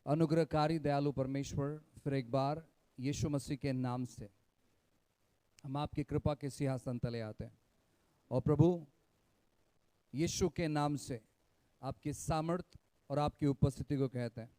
अनुग्रहकारी दयालु परमेश्वर, फिर एक बार यीशु मसीह के नाम से हम आपकी कृपा के सिंहासन तले आते हैं और प्रभु यीशु के नाम से आपकी सामर्थ और आपकी उपस्थिति को कहते हैं।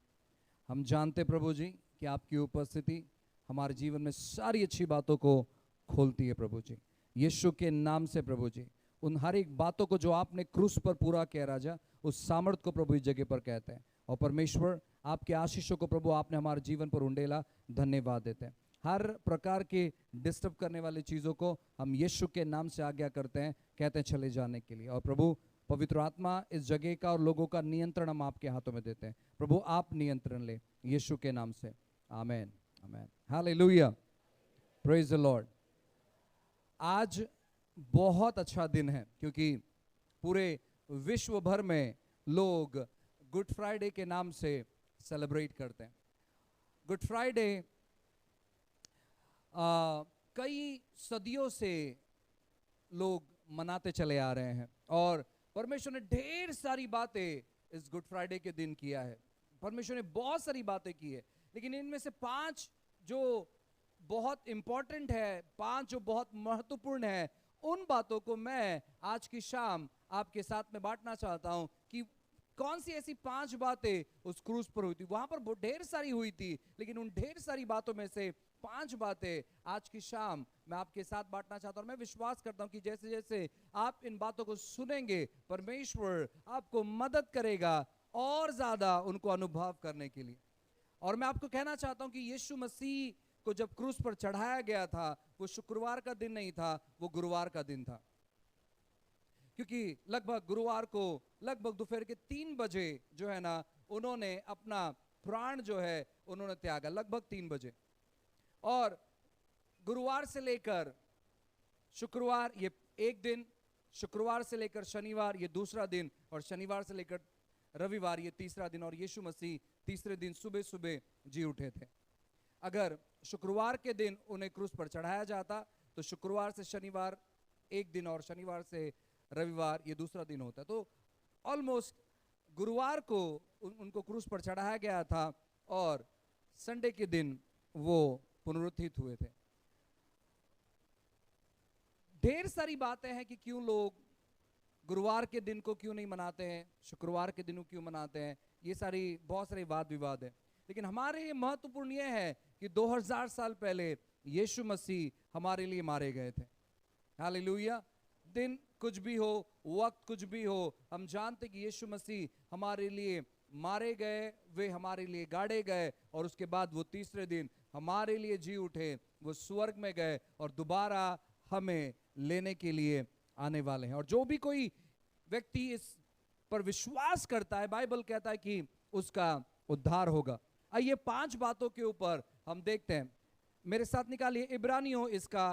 हम जानते प्रभु जी कि आपकी उपस्थिति हमारे जीवन में सारी अच्छी बातों को खोलती है प्रभु जी। यीशु के नाम से प्रभु जी उन हर एक बातों को जो आपने क्रूस पर पूरा किया राजा, उस सामर्थ को प्रभु इस जगह पर कहते हैं। और परमेश्वर आपके आशीषों को प्रभु आपने हमारे जीवन पर उंडेला, धन्यवाद देते हैं। हर प्रकार के डिस्टर्ब करने वाली चीज़ों को हम यीशु के नाम से आज्ञा करते हैं, कहते हैं चले जाने के लिए। और प्रभु पवित्र आत्मा इस जगह का और लोगों का नियंत्रण हम आपके हाथों में देते हैं। प्रभु आप नियंत्रण ले यीशु के नाम से, आमेन आमेन, हालेलुया, प्रेज द लॉर्ड। आज बहुत अच्छा दिन है क्योंकि पूरे विश्व भर में लोग गुड फ्राइडे के नाम से सेलिब्रेट करते हैं। गुड फ्राइडे कई सदियों से लोग मनाते चले आ रहे हैं और परमेश्वर ने ढेर सारी बातें इस गुड फ्राइडे के दिन किया है। परमेश्वर ने बहुत सारी बातें की है, लेकिन इनमें से 5 जो बहुत इंपॉर्टेंट है, 5 जो बहुत महत्वपूर्ण है, उन बातों को मैं आज की शाम आपके साथ में बांटना चाहता हूं कि कौन सी ऐसी 5 बातें उस क्रूज पर हुई थी। वहां पर ढेर सारी हुई थी, लेकिन उन ढेर सारी बातों में से 5 बातें आज की शाम मैं आपके साथ बांटना चाहता हूं। और मैं विश्वास करता हूं कि जैसे जैसे आप इन बातों को सुनेंगे, परमेश्वर आपको मदद करेगा और ज्यादा उनको अनुभव करने के लिए। और मैं आपको कहना चाहता हूं कि यीशु मसीह को जब क्रूस पर चढ़ाया गया था, वो शुक्रवार का दिन नहीं था, वो गुरुवार का दिन था। क्योंकि लगभग गुरुवार को लगभग दोपहर के 3 बजे जो है ना, उन्होंने अपना प्राण जो है उन्होंने त्यागा, लगभग 3 बजे। और गुरुवार से लेकर शुक्रवार ये एक दिन, शुक्रवार से लेकर शनिवार ये दूसरा दिन, और शनिवार से लेकर रविवार ये तीसरा दिन। और यीशु मसीह तीसरे दिन सुबह सुबह जी उठे थे। अगर शुक्रवार के दिन उन्हें क्रूस पर चढ़ाया जाता तो शुक्रवार से शनिवार एक दिन और शनिवार से रविवार ये दूसरा दिन होता। तो ऑलमोस्ट गुरुवार को उनको क्रूस पर चढ़ाया गया था और संडे के दिन वो पुनरुत्थित हुए थे। ढेर सारी बातें हैं कि क्यों लोग गुरुवार के दिन को क्यों नहीं मनाते हैं, शुक्रवार के दिन को क्यों मनाते हैं, ये सारी बहुत सारे वाद विवाद है। लेकिन हमारे लिए महत्वपूर्ण यह है कि 2000 साल पहले यीशु मसीह हमारे लिए मारे गए थे। हालेलुया। दिन कुछ भी हो, वक्त कुछ भी हो, हम जानते कि यीशु मसीह हमारे लिए मारे गए, वे हमारे लिए गाड़े गए, और उसके बाद वो तीसरे दिन हमारे लिए जी उठे, वो स्वर्ग में गए और दोबारा हमें लेने के लिए आने वाले हैं। और जो भी कोई व्यक्ति इस पर विश्वास करता है, बाइबल कहता है कि उसका उद्धार होगा। आइए 5 बातों के ऊपर हम देखते हैं। मेरे साथ निकालिए इब्रानियों इसका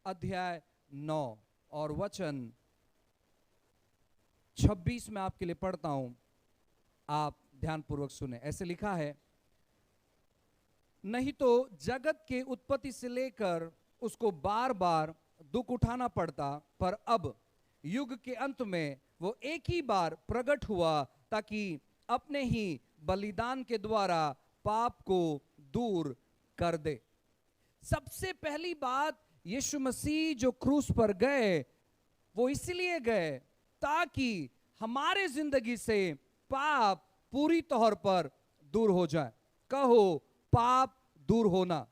अध्याय 9 और वचन 26 में आपके लिए पढ़ता हूं, आप ध्यानपूर्वक सुने। ऐसे लिखा है, नहीं तो जगत के उत्पत्ति से लेकर उसको बार बार दुख उठाना पड़ता, पर अब युग के अंत में वो एक ही बार प्रकट हुआ ताकि अपने ही बलिदान के द्वारा पाप को दूर कर दे। सबसे पहली बात, यीशु मसीह जो क्रूस पर गए वो इसलिए गए ताकि हमारे जिंदगी से पाप पूरी तौर पर दूर हो जाए। कहो पाप दूर होना।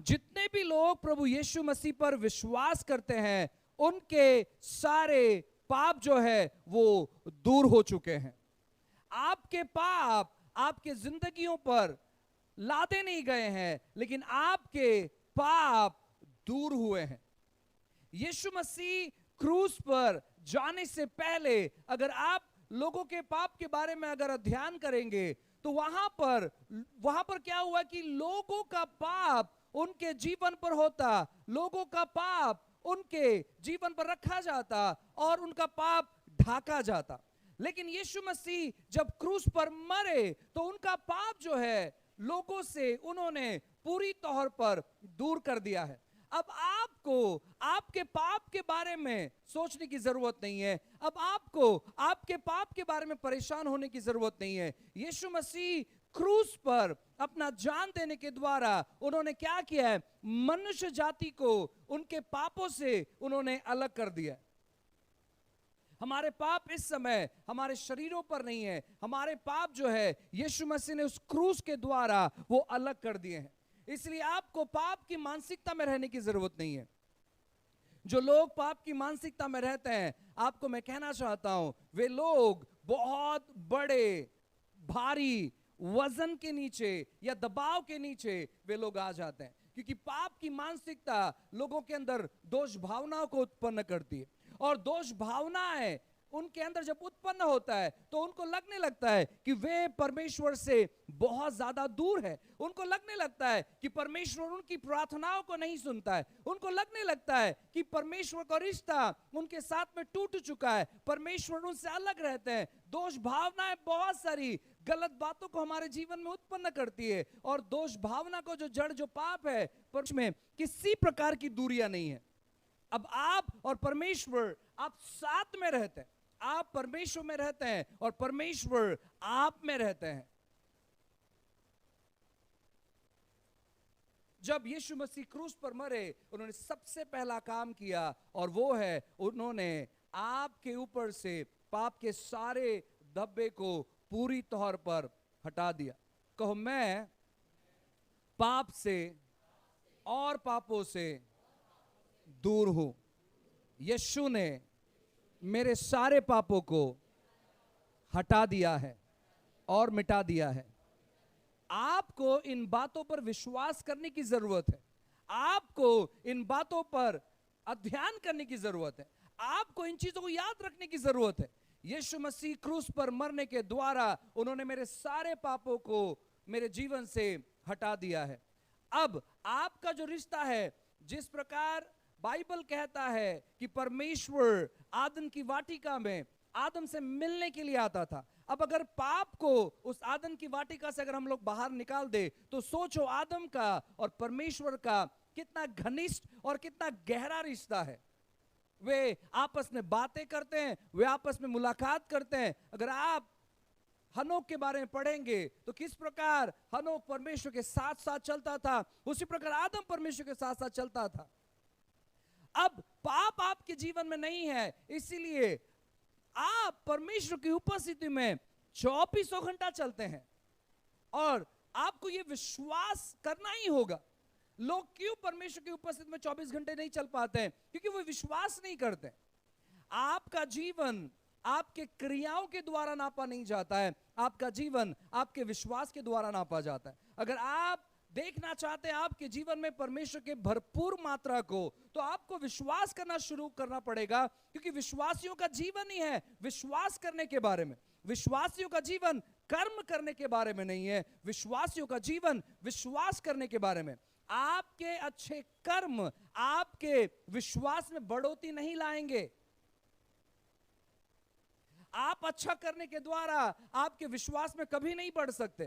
जितने भी लोग प्रभु यीशु मसीह पर विश्वास करते हैं, उनके सारे पाप जो है वो दूर हो चुके हैं। आपके पाप आपके जिंदगियों पर लादे नहीं गए हैं, लेकिन आपके पाप दूर हुए हैं। यीशु मसीह क्रूस पर जाने से पहले अगर आप लोगों के पाप के बारे में अगर अध्ययन करेंगे तो वहां पर क्या हुआ कि लोगों का पाप उनके जीवन पर होता, लोगों का पाप उनके जीवन पर रखा जाता और उनका पाप ढाका जाता। लेकिन यीशु मसीह जब क्रूस पर मरे तो उनका पाप जो है लोगों से उन्होंने पूरी तौर पर दूर कर दिया है। अब आपको आपके पाप के बारे में सोचने की जरूरत नहीं है। अब आपको आपके पाप के बारे में परेशान होने की जरूरत नहीं है। यीशु मसीह क्रूस पर अपना जान देने के द्वारा उन्होंने क्या किया है? मनुष्य जाति को उनके पापों से उन्होंने अलग कर दिया। हमारे पाप इस समय हमारे शरीरों पर नहीं है, हमारे पाप जो है यीशु मसीह ने उस क्रूस के द्वारा वो अलग कर दिए हैं। इसलिए आपको पाप की मानसिकता में रहने की जरूरत नहीं है। जो लोग पाप की मानसिकता में रहते हैं, आपको मैं कहना चाहता हूं, वे लोग बहुत बड़े भारी वजन के नीचे या दबाव के नीचे वे लोग आ जाते हैं, क्योंकि पाप की मानसिकता लोगों के अंदर दोष भावनाओं को उत्पन्न करती है। और दोष भावनाएं उनके अंदर जब उत्पन्न होता है तो उनको लगने लगता है कि वे परमेश्वर से बहुत ज्यादा दूर है। उनको लगने लगता है कि परमेश्वर उनकी प्रार्थनाओं को नहीं सुनता है। उनको लगने लगता है कि परमेश्वर का रिश्ता उनके साथ में टूट चुका है, परमेश्वर उनसे अलग रहते हैं। दोष भावनाएं बहुत सारी गलत बातों को हमारे जीवन में उत्पन्न करती है, और दोष भावना को जो जड़ जो पाप है, पर उसमें किसी प्रकार की दूरियां नहीं है। अब आप और परमेश्वर आप साथ में रहते हैं, आप परमेश्वर में रहते हैं और परमेश्वर आप में रहते हैं। जब यीशु मसीह क्रूस पर मरे, उन्होंने सबसे पहला काम किया, और वो है उन्होंने आपके ऊपर से पाप के सारे धब्बे को पूरी तौर पर हटा दिया। कहो, मैं पाप से और पापों से दूर हूं। यीशु ने मेरे सारे पापों को हटा दिया है और मिटा दिया है। आपको इन बातों पर विश्वास करने की जरूरत है, आपको इन बातों पर अध्ययन करने की जरूरत है, आपको इन चीजों को याद रखने की जरूरत है। यीशु मसीह क्रूस पर मरने के द्वारा उन्होंने मेरे सारे पापों को मेरे जीवन से हटा दिया है। अब आपका जो रिश्ता है, जिस प्रकार बाइबल कहता है कि परमेश्वर आदम की वाटिका में आदम से मिलने के लिए आता था, अब अगर पाप को उस आदम की वाटिका से अगर हम लोग बाहर निकाल दे, तो सोचो आदम का और परमेश्वर का कितना घनिष्ठ और कितना गहरा रिश्ता है। वे आपस में बातें करते हैं, वे आपस में मुलाकात करते हैं। अगर आप हनोक के बारे में पढ़ेंगे तो किस प्रकार हनोक परमेश्वर के साथ साथ चलता था, उसी प्रकार आदम परमेश्वर के साथ साथ चलता था। अब पाप आपके जीवन में नहीं है, इसीलिए आप परमेश्वर की उपस्थिति में 24 घंटा चलते हैं, और आपको यह विश्वास करना ही होगा। लोग क्यों परमेश्वर की उपस्थिति में 24 घंटे नहीं चल पाते हैं? क्योंकि वो विश्वास नहीं करते। आपका जीवन आपके क्रियाओं के द्वारा नापा नहीं जाता है, आपका जीवन आपके विश्वास के द्वारा नापा जाता है। अगर आप देखना चाहते हैं आपके जीवन में परमेश्वर के भरपूर मात्रा को, तो आपको विश्वास करना शुरू करना पड़ेगा, क्योंकि विश्वासियों का जीवन ही है विश्वास करने के बारे में। विश्वासियों का जीवन कर्म करने के बारे में नहीं है, विश्वासियों का जीवन विश्वास करने के बारे में। आपके अच्छे कर्म आपके विश्वास में बढ़ोतरी नहीं लाएंगे। आप अच्छा करने के द्वारा आपके विश्वास में कभी नहीं बढ़ सकते,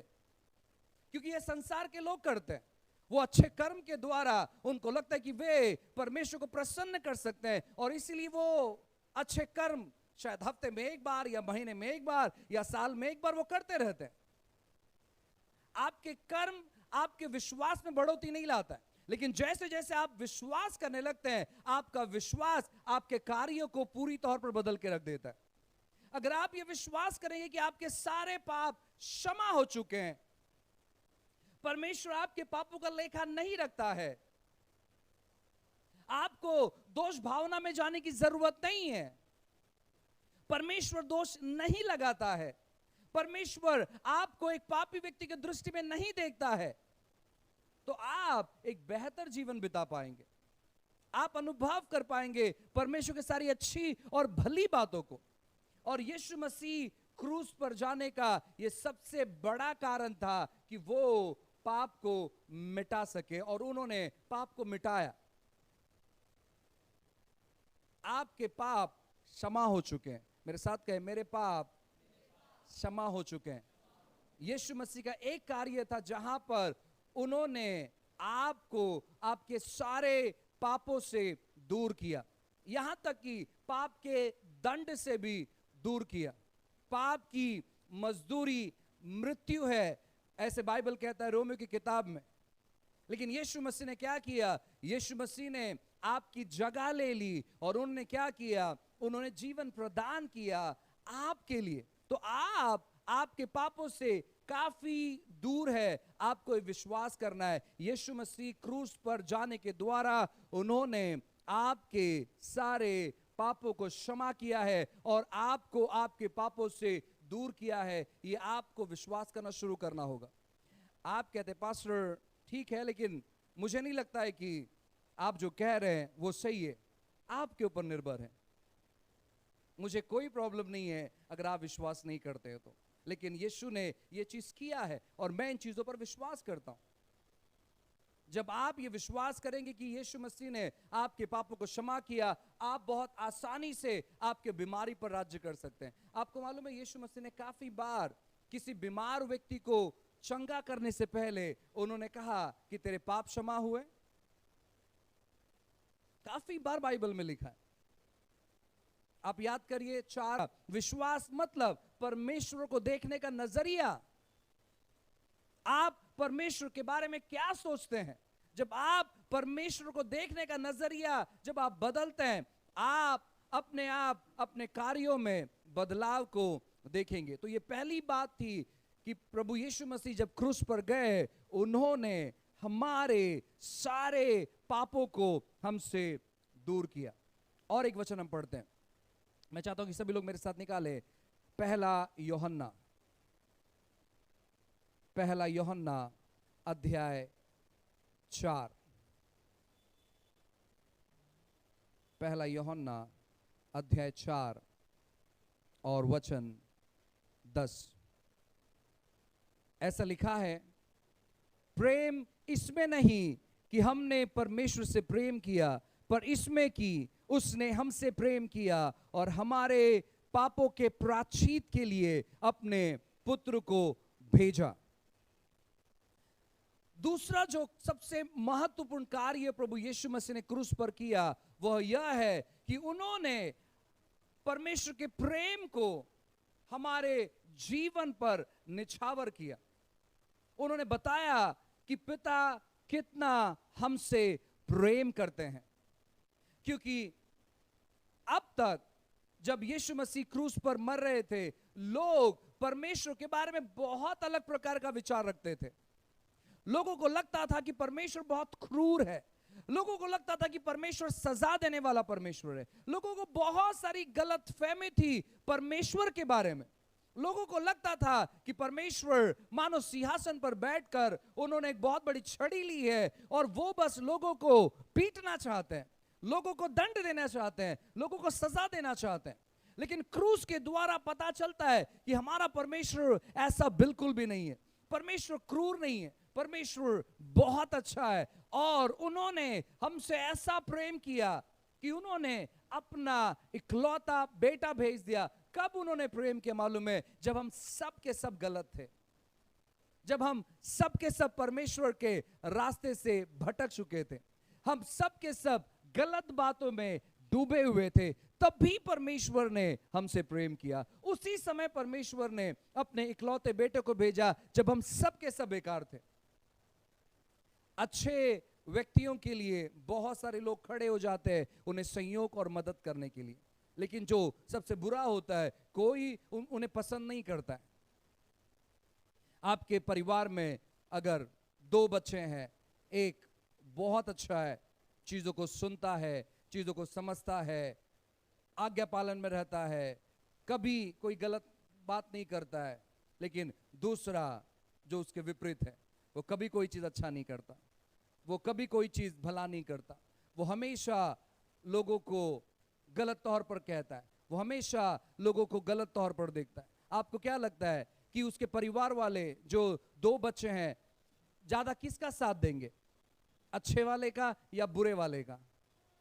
क्योंकि ये संसार के लोग करते हैं। वो अच्छे कर्म के द्वारा उनको लगता है कि वे परमेश्वर को प्रसन्न कर सकते हैं, और इसीलिए वो अच्छे कर्म शायद हफ्ते में एक बार या महीने में एक बार या साल में एक बार वो करते रहते हैं। आपके कर्म आपके विश्वास में बढ़ोतरी नहीं लाता है, लेकिन जैसे जैसे आप विश्वास करने लगते हैं, आपका विश्वास आपके कार्यों को पूरी तौर पर बदल के रख देता है। अगर आप ये विश्वास करेंगे कि आपके सारे पाप क्षमा हो चुके हैं, परमेश्वर आपके पापों का लेखा नहीं रखता है, आपको दोष भावना में जाने की जरूरत नहीं है, परमेश्वर दोष नहीं लगाता है, परमेश्वर आपको एक पापी व्यक्ति की दृष्टि में नहीं देखता है, तो आप एक बेहतर जीवन बिता पाएंगे। आप अनुभव कर पाएंगे परमेश्वर की सारी अच्छी और भली बातों को। और यीशु मसीह क्रूस पर जाने का यह सबसे बड़ा कारण था कि वो पाप को मिटा सके, और उन्होंने पाप को मिटाया। आपके पाप क्षमा हो चुके हैं। मेरे साथ कहे, मेरे पाप क्षमा हो चुके हैं। यीशु मसीह का एक कार्य था जहां पर उन्होंने आपको आपके सारे पापों से दूर किया, यहां तक कि पाप के दंड से भी दूर किया। पाप की मजदूरी मृत्यु है, ऐसे बाइबल कहता है रोमियो की किताब में। लेकिन यीशु मसीह ने क्या किया? यीशु मसीह ने आपकी जगह ले ली और उन्होंने क्या किया? उन्होंने जीवन प्रदान किया आपके लिए। तो आपके पापों से काफी दूर है। आपको विश्वास करना है, यीशु मसीह क्रूस पर जाने के द्वारा उन्होंने आपके सारे पापों को क्षमा किया है और आपको आपके पापों से दूर किया है। ये आपको विश्वास करना शुरू करना होगा। आप कहते पास्टर ठीक है, लेकिन मुझे नहीं लगता है कि आप जो कह रहे हैं वो सही है। आपके ऊपर निर्भर है। मुझे कोई प्रॉब्लम नहीं है अगर आप विश्वास नहीं करते हो तो, लेकिन यीशु ने ये चीज किया है और मैं इन चीजों पर विश्वास करता हूं। जब आप ये विश्वास करेंगे कि यीशु मसीह ने आपके पापों को क्षमा किया, आप बहुत आसानी से आपके बीमारी पर राज्य कर सकते हैं। आपको मालूम है यीशु मसीह ने काफी बार किसी बीमार व्यक्ति को चंगा करने से पहले उन्होंने कहा कि तेरे पाप क्षमा हुए। काफी बार बाइबल में लिखा है, आप याद करिए। 4 विश्वास मतलब परमेश्वर को देखने का नजरिया। आप परमेश्वर के बारे में क्या सोचते हैं? जब आप परमेश्वर को देखने का नजरिया जब आप बदलते हैं, आप अपने कार्यों में बदलाव को देखेंगे। तो ये पहली बात थी कि प्रभु यीशु मसीह जब क्रूस पर गए, उन्होंने हमारे सारे पापों को हमसे दूर किया। और एक वचन हम पढ़ते हैं, मैं चाहता हूं कि सभी लोग मेरे साथ निकाले। पहला यूहन्ना अध्याय 4। पहला यूहन्ना अध्याय 4 और वचन 10। ऐसा लिखा है, प्रेम इसमें नहीं कि हमने परमेश्वर से प्रेम किया, पर इसमें कि उसने हमसे प्रेम किया और हमारे पापों के प्रायश्चित के लिए अपने पुत्र को भेजा। दूसरा जो सबसे महत्वपूर्ण कार्य प्रभु यीशु मसीह ने क्रूस पर किया वह यह है कि उन्होंने परमेश्वर के प्रेम को हमारे जीवन पर निछावर किया। उन्होंने बताया कि पिता कितना हमसे प्रेम करते हैं, क्योंकि अब तक जब यीशु मसीह क्रूस पर मर रहे थे, लोग परमेश्वर के बारे में बहुत अलग प्रकार का विचार रखते थे। लोगों को लगता था कि परमेश्वर बहुत क्रूर है। लोगों को लगता था कि परमेश्वर सजा देने वाला परमेश्वर है। लोगों को बहुत सारी गलत फहमी थी परमेश्वर के बारे में। लोगों को लगता था कि परमेश्वर मानो सिंहासन पर बैठकर उन्होंने एक बहुत बड़ी छड़ी ली है और वो बस लोगों को पीटना चाहते हैं, लोगों को दंड देना चाहते हैं, लोगों को सजा देना चाहते हैं। लेकिन क्रूस के द्वारा पता चलता है कि हमारा परमेश्वर ऐसा बिल्कुल भी नहीं है। परमेश्वर क्रूर नहीं है, परमेश्वर बहुत अच्छा है। और उन्होंने हमसे ऐसा प्रेम किया कि उन्होंने अपना इकलौता बेटा भेज दिया। कब उन्होंने प्रेम किया मालूम है? जब हम सब के सब गलत थे, जब हम सब के सब परमेश्वर के रास्ते से भटक चुके थे, हम सब के सब गलत बातों में डूबे हुए थे, तब भी परमेश्वर ने हमसे प्रेम किया। उसी समय परमेश्वर ने अपने इकलौते बेटे को भेजा जब हम सब के सब बेकार थे। अच्छे व्यक्तियों के लिए बहुत सारे लोग खड़े हो जाते हैं उन्हें सहयोग और मदद करने के लिए, लेकिन जो सबसे बुरा होता है कोई उन्हें पसंद नहीं करता है। आपके परिवार में अगर 2 बच्चे हैं, एक बहुत अच्छा है, चीजों को सुनता है, चीजों को समझता है, आज्ञा पालन में रहता है, कभी कोई गलत बात नहीं करता है, लेकिन दूसरा जो उसके विपरीत है, वो कभी कोई चीज अच्छा नहीं करता, वो कभी कोई चीज भला नहीं करता, वो हमेशा लोगों को गलत तौर पर कहता है, वो हमेशा लोगों को गलत तौर पर देखता है। आपको क्या लगता है कि उसके परिवार वाले जो 2 बच्चे हैं ज्यादा किसका साथ देंगे, अच्छे वाले का या बुरे वाले का?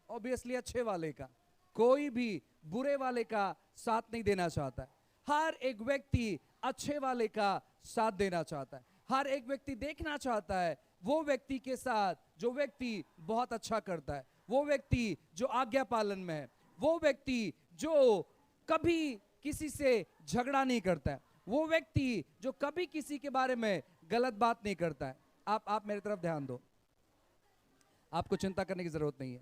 ऑब्वियसली अच्छे वाले का। कोई भी बुरे वाले का साथ नहीं देना चाहता है। हर एक व्यक्ति अच्छे वाले का साथ देना चाहता है। हर एक व्यक्ति देखना चाहता है वो व्यक्ति के साथ जो व्यक्ति बहुत अच्छा करता है, वो व्यक्ति जो आज्ञा पालन में है, वो व्यक्ति जो कभी किसी से झगड़ा नहीं करता है, वो व्यक्ति जो कभी किसी के बारे में गलत बात नहीं करता है। आप मेरी तरफ ध्यान दो, आपको चिंता करने की जरूरत नहीं है।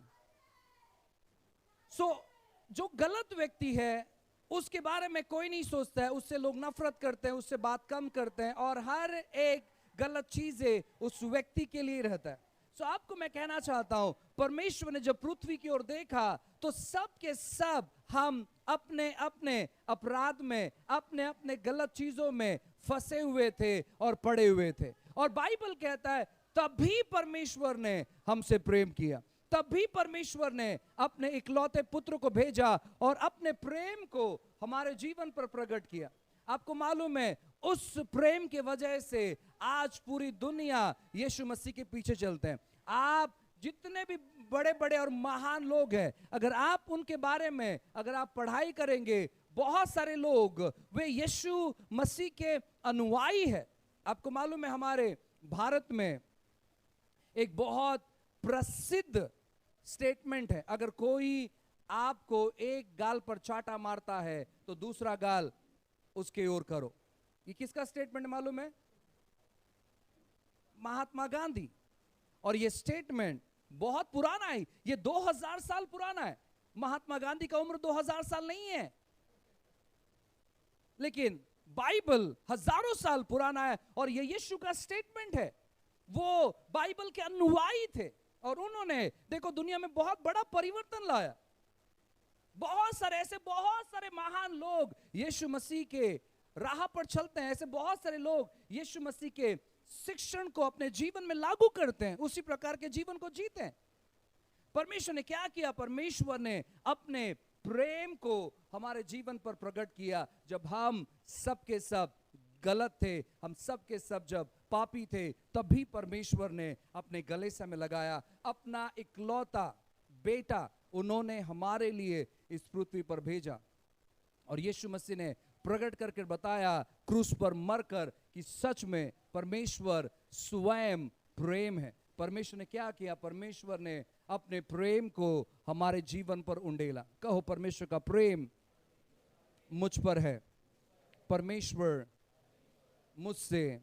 जो गलत व्यक्ति है उसके बारे में कोई नहीं सोचता है, उससे लोग नफरत करते हैं, उससे बात कम करते हैं, और हर एक गलत चीजें उस व्यक्ति के लिए रहता है। आपको मैं कहना चाहता हूं, परमेश्वर ने जब पृथ्वी की ओर देखा तो सब के सब हम अपने अपने अपराध में, अपने अपने गलत चीजों में फंसे हुए थे और पड़े हुए थे। और बाइबल कहता है तभी परमेश्वर ने हमसे प्रेम किया, तभी परमेश्वर ने अपने इकलौते पुत्र को भेजा और अपने प्रेम को हमारे जीवन पर प्रकट किया। आपको मालूम है, उस प्रेम की वजह से आज पूरी दुनिया यीशु मसीह के पीछे चलते हैं। आप जितने भी बड़े बड़े और महान लोग हैं, अगर आप उनके बारे में अगर आप पढ़ाई करेंगे, बहुत सारे लोग वे यीशु मसीह के अनुयायी है। आपको मालूम है, हमारे भारत में एक बहुत प्रसिद्ध स्टेटमेंट है, अगर कोई आपको एक गाल पर चाटा मारता है तो दूसरा गाल उसके ओर करो। ये किसका स्टेटमेंट मालूम है? महात्मा गांधी। और ये स्टेटमेंट बहुत पुराना है, ये 2000 साल पुराना है। महात्मा गांधी का उम्र 2000 साल नहीं है, लेकिन बाइबल हजारों साल पुराना है और ये यीशु का स्टेटमेंट है। वो बाइबल के अनुयायी थे और उन्होंने देखो दुनिया में बहुत बड़ा परिवर्तन लाया। बहुत सारे महान लोग यीशु मसीह के राह पर चलते हैं, ऐसे बहुत सारे लोग यीशु मसीह के शिक्षण को अपने जीवन में लागू करते हैं, उसी प्रकार के जीवन को जीते हैं। परमेश्वर ने क्या किया? परमेश्वर ने अपने प्रेम को हमारे जीवन पर प्रकट किया। जब हम सब के सब गलत थे, हम सब के सब जब पापी थे, तभी परमेश्वर ने अपने गले से हमें लगाया अपना इकलौता बेटा, उन्होंने हमारे लिए इस पृथ्वी पर भेजा। और यीशु मसीह ने प्रकट करके बताया क्रूस पर मरकर कि सच में परमेश्वर स्वयं प्रेम है। परमेश्वर ने क्या किया? परमेश्वर ने अपने प्रेम को हमारे जीवन पर उंडेला। कहो, परमेश्वर का प्रेम मुझ पर है। परमेश्वर मुझसे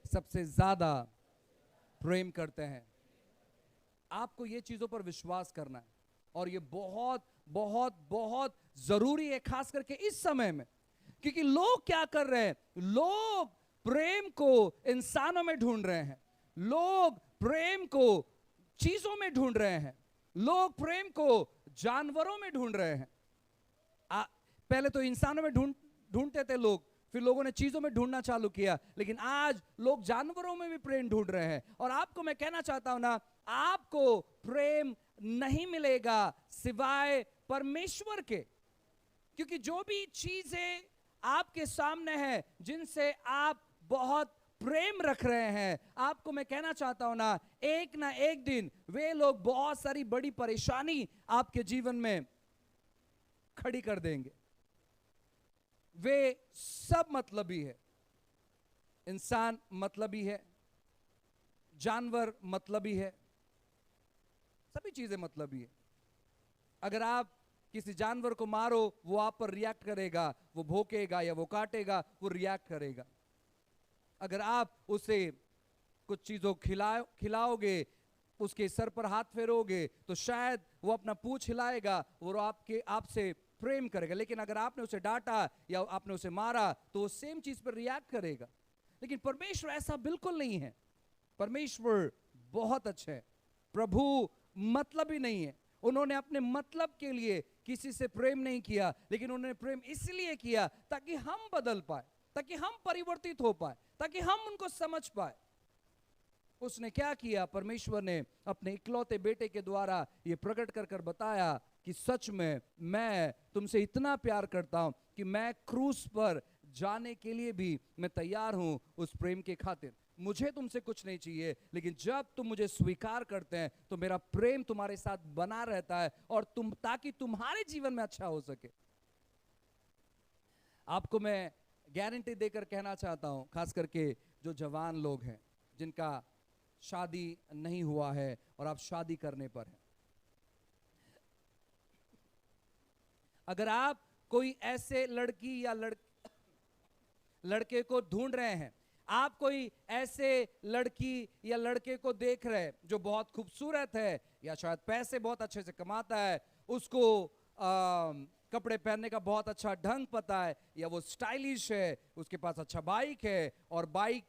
सबसे ज्यादा प्रेम करते हैं। आपको ये चीजों पर विश्वास करना है और ये बहुत बहुत बहुत जरूरी है, खास करके इस समय में। क्योंकि लोग क्या कर रहे हैं? लोग प्रेम को इंसानों में ढूंढ रहे हैं, लोग प्रेम को चीजों में ढूंढ रहे हैं, लोग प्रेम को जानवरों में ढूंढ रहे हैं। पहले तो इंसानों में ढूंढते थे लोग, फिर लोगों ने चीजों में ढूंढना चालू किया, लेकिन आज लोग जानवरों में भी प्रेम ढूंढ रहे हैं। और आपको मैं कहना चाहता हूं ना, आपको प्रेम नहीं मिलेगा सिवाय परमेश्वर के। क्योंकि जो भी चीजें आपके सामने है, जिनसे आप बहुत प्रेम रख रहे हैं, आपको मैं कहना चाहता हूं ना एक दिन वे लोग बहुत सारी बड़ी परेशानी आपके जीवन में खड़ी कर देंगे। वे सब मतलबी है, इंसान मतलबी है, जानवर मतलबी है, सभी चीजें मतलबी है। अगर आप किसी जानवर को मारो, वो आप पर रिएक्ट करेगा, वो भौंकेगा या वो काटेगा, वो रिएक्ट करेगा। अगर आप उसे कुछ चीजों खिलाओगे, उसके सर पर हाथ फेरोगे, तो शायद वो अपना पूंछ हिलाएगा, वो आपसे प्रेम करेगा। लेकिन अगर आपने उसे डांटा या आपने उसे मारा, तो वो सेम चीज पर रिएक्ट करेगा। लेकिन परमेश्वर ऐसा बिल्कुल नहीं है। परमेश्वर बहुत अच्छे है। प्रभु मतलब ही नहीं है। उन्होंने अपने मतलब के लिए किसी से प्रेम नहीं किया, लेकिन उन्होंने प्रेम इसलिए किया ताकि हम बदल पाए, ताकि हम परिवर्तित हो पाए, ताकि हम उनको समझ पाए। उसने क्या किया? परमेश्वर ने अपने इकलौते बेटे के द्वारा यह प्रकट कर बताया कि सच में मैं तुमसे इतना प्यार करता हूं कि मैं क्रूस पर जाने के लिए भी मैं तैयार हूं उस प्रेम के खातिर। मुझे तुमसे कुछ नहीं चाहिए, लेकिन जब तुम मुझे स्वीकार करते हैं तो मेरा प्रेम तुम्हारे साथ बना रहता है, और ताकि तुम्हारे जीवन में अच्छा हो सके। आपको मैं गारंटी देकर कहना चाहता हूं, खास करके जो जवान लोग हैं जिनका शादी नहीं हुआ है और आप शादी करने पर हैं, अगर आप कोई ऐसे लड़की या लड़के को ढूंढ रहे हैं, आप कोई ऐसे लड़की या लड़के को देख रहे हैं जो बहुत खूबसूरत है या शायद पैसे बहुत अच्छे से कमाता है, उसको कपड़े पहनने का बहुत अच्छा ढंग पता है, या वो स्टाइलिश है, उसके पास अच्छा बाइक है और बाइक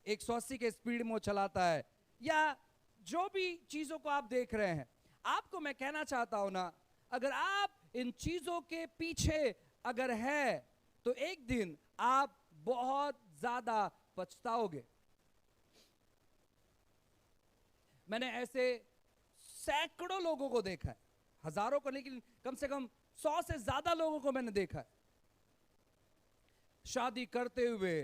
180 के स्पीड में वो चलाता है, या जो भी चीजों को आप देख रहे हैं, आपको मैं कहना चाहता हूं ना, अगर आप इन चीजों के पीछे अगर है तो एक दिन आप बहुत ज्यादा पछताओगे। मैंने ऐसे सैकड़ों लोगों को देखा है, हजारों को, लेकिन कम से कम 100 से ज्यादा लोगों को मैंने देखा है, शादी करते हुए,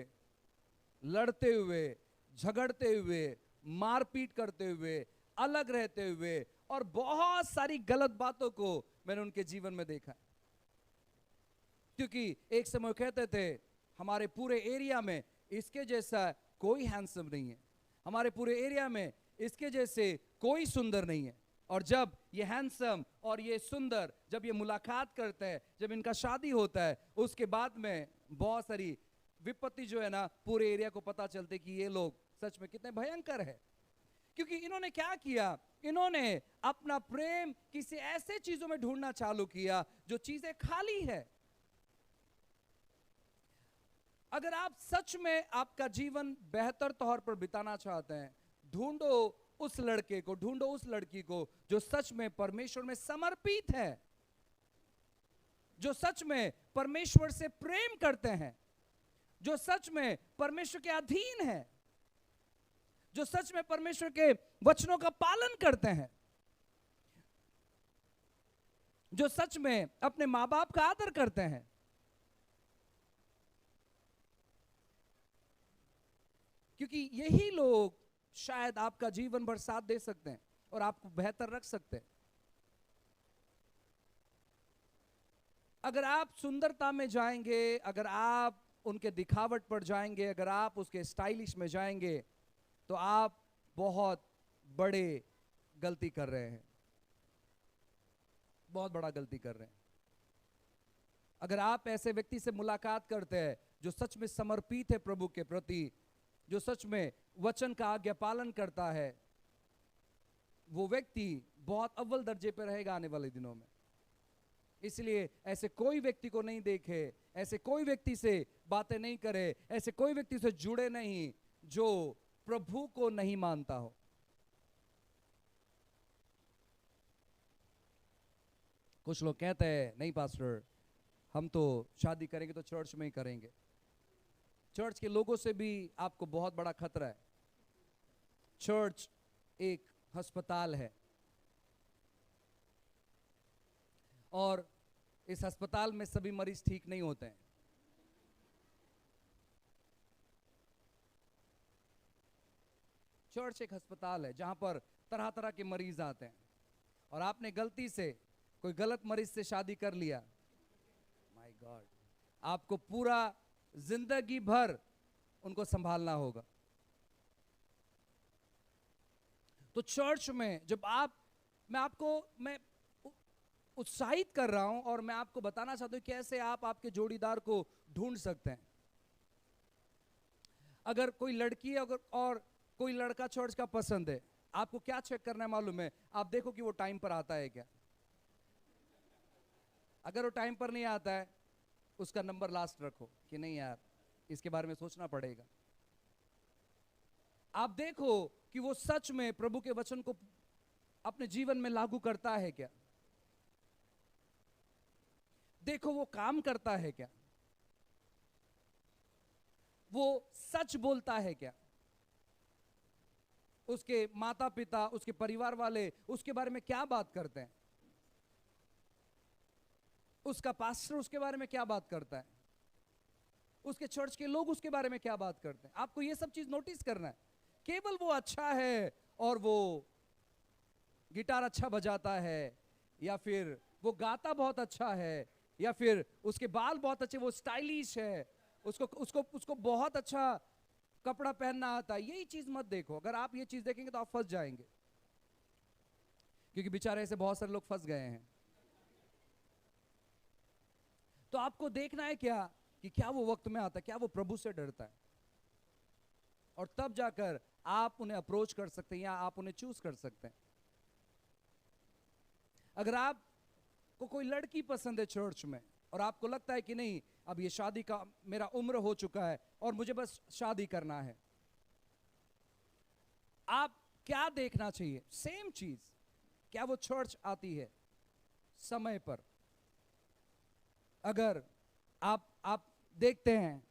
लड़ते हुए, झगड़ते हुए, मारपीट करते हुए, अलग रहते हुए, और बहुत सारी गलत बातों को मैंने उनके जीवन में देखा है। क्योंकि एक समय कहते थे हमारे पूरे एरिया में इसके जैसा कोई हैंडसम नहीं है, हमारे पूरे एरिया में इसके जैसे कोई सुंदर नहीं है, और जब ये हैंडसम और ये सुंदर जब ये मुलाकात करते हैं, जब इनका शादी होता है, उसके बाद में बहुत सारी विपत्ति जो है ना पूरे एरिया को पता चलते कि ये लोग सच में कितने भयंकर है। क्योंकि इन्होंने क्या किया, इन्होंने अपना प्रेम किसी ऐसे चीजों में ढूंढना चालू किया जो चीजें खाली है। अगर आप सच में आपका जीवन बेहतर तौर पर बिताना चाहते हैं, ढूंढो उस लड़के को, ढूंढो उस लड़की को जो सच में परमेश्वर में समर्पित है, जो सच में परमेश्वर से प्रेम करते हैं, जो सच में परमेश्वर के अधीन है, जो सच में परमेश्वर के वचनों का पालन करते हैं, जो सच में अपने मां बाप का आदर करते हैं। क्योंकि यही लोग शायद आपका जीवन भर साथ दे सकते हैं और आपको बेहतर रख सकते हैं। अगर आप सुंदरता में जाएंगे, अगर आप उनके दिखावट पर जाएंगे, अगर आप उसके स्टाइलिश में जाएंगे, तो आप बहुत बड़े गलती कर रहे हैं, बहुत बड़ा गलती कर रहे हैं। अगर आप ऐसे व्यक्ति से मुलाकात करते हैं जो सच में समर्पित है प्रभु के प्रति, जो सच में वचन का आज्ञा पालन करता है, वो व्यक्ति बहुत अव्वल दर्जे पर रहेगा आने वाले दिनों में। इसलिए ऐसे कोई व्यक्ति को नहीं देखे, ऐसे कोई व्यक्ति से बातें नहीं करे, ऐसे कोई व्यक्ति से जुड़े नहीं जो प्रभु को नहीं मानता हो। कुछ लोग कहते हैं नहीं पास्टर, हम तो शादी करेंगे तो चर्च में ही करेंगे। चर्च के लोगों से भी आपको बहुत बड़ा खतरा है। चर्च एक अस्पताल है और इस अस्पताल में सभी मरीज ठीक नहीं होते हैं। चर्च एक अस्पताल है जहां पर तरह तरह के मरीज आते हैं, और आपने गलती से कोई गलत मरीज से शादी कर लिया, माय गॉड, आपको पूरा जिंदगी भर उनको संभालना होगा। तो चर्च में जब मैं उत्साहित कर रहा हूं और मैं आपको बताना चाहता हूं कैसे आप आपके जोड़ीदार को ढूंढ सकते हैं। अगर कोई लड़की और कोई लड़का चर्च का पसंद है, आपको क्या चेक करना है मालूम है? आप देखो कि वो टाइम पर आता है क्या। अगर वो टाइम पर नहीं आता है, उसका नंबर लास्ट रखो कि नहीं यार, इसके बारे में सोचना पड़ेगा। आप देखो कि वो सच में प्रभु के वचन को अपने जीवन में लागू करता है क्या। देखो वो काम करता है क्या, वो सच बोलता है क्या, उसके माता पिता, उसके परिवार वाले उसके बारे में क्या बात करते हैं, उसका पास्टर उसके बारे में क्या बात करता है, उसके चर्च के लोग उसके बारे में क्या बात करते हैं। आपको ये सब चीज नोटिस करना है। केवल वो अच्छा है और वो गिटार अच्छा बजाता है, या फिर वो गाता बहुत अच्छा है, या फिर उसके बाल बहुत अच्छे, वो स्टाइलिश है, उसको बहुत अच्छा कपड़ा पहनना आता है, यही चीज मत देखो। अगर आप ये चीज देखेंगे तो आप फंस जाएंगे, क्योंकि बेचारे ऐसे बहुत सारे लोग फंस गए हैं। तो आपको देखना है क्या कि क्या वो वक्त में आता है, क्या वो प्रभु से डरता है, और तब जाकर आप उन्हें अप्रोच कर सकते हैं या आप उन्हें चूज कर सकते हैं। अगर आपको कोई लड़की पसंद है चर्च में और आपको लगता है कि नहीं, अब ये शादी का मेरा उम्र हो चुका है और मुझे बस शादी करना है, आप क्या देखना चाहिए? सेम चीज, क्या वो चर्च आती है समय पर? अगर आप देखते हैं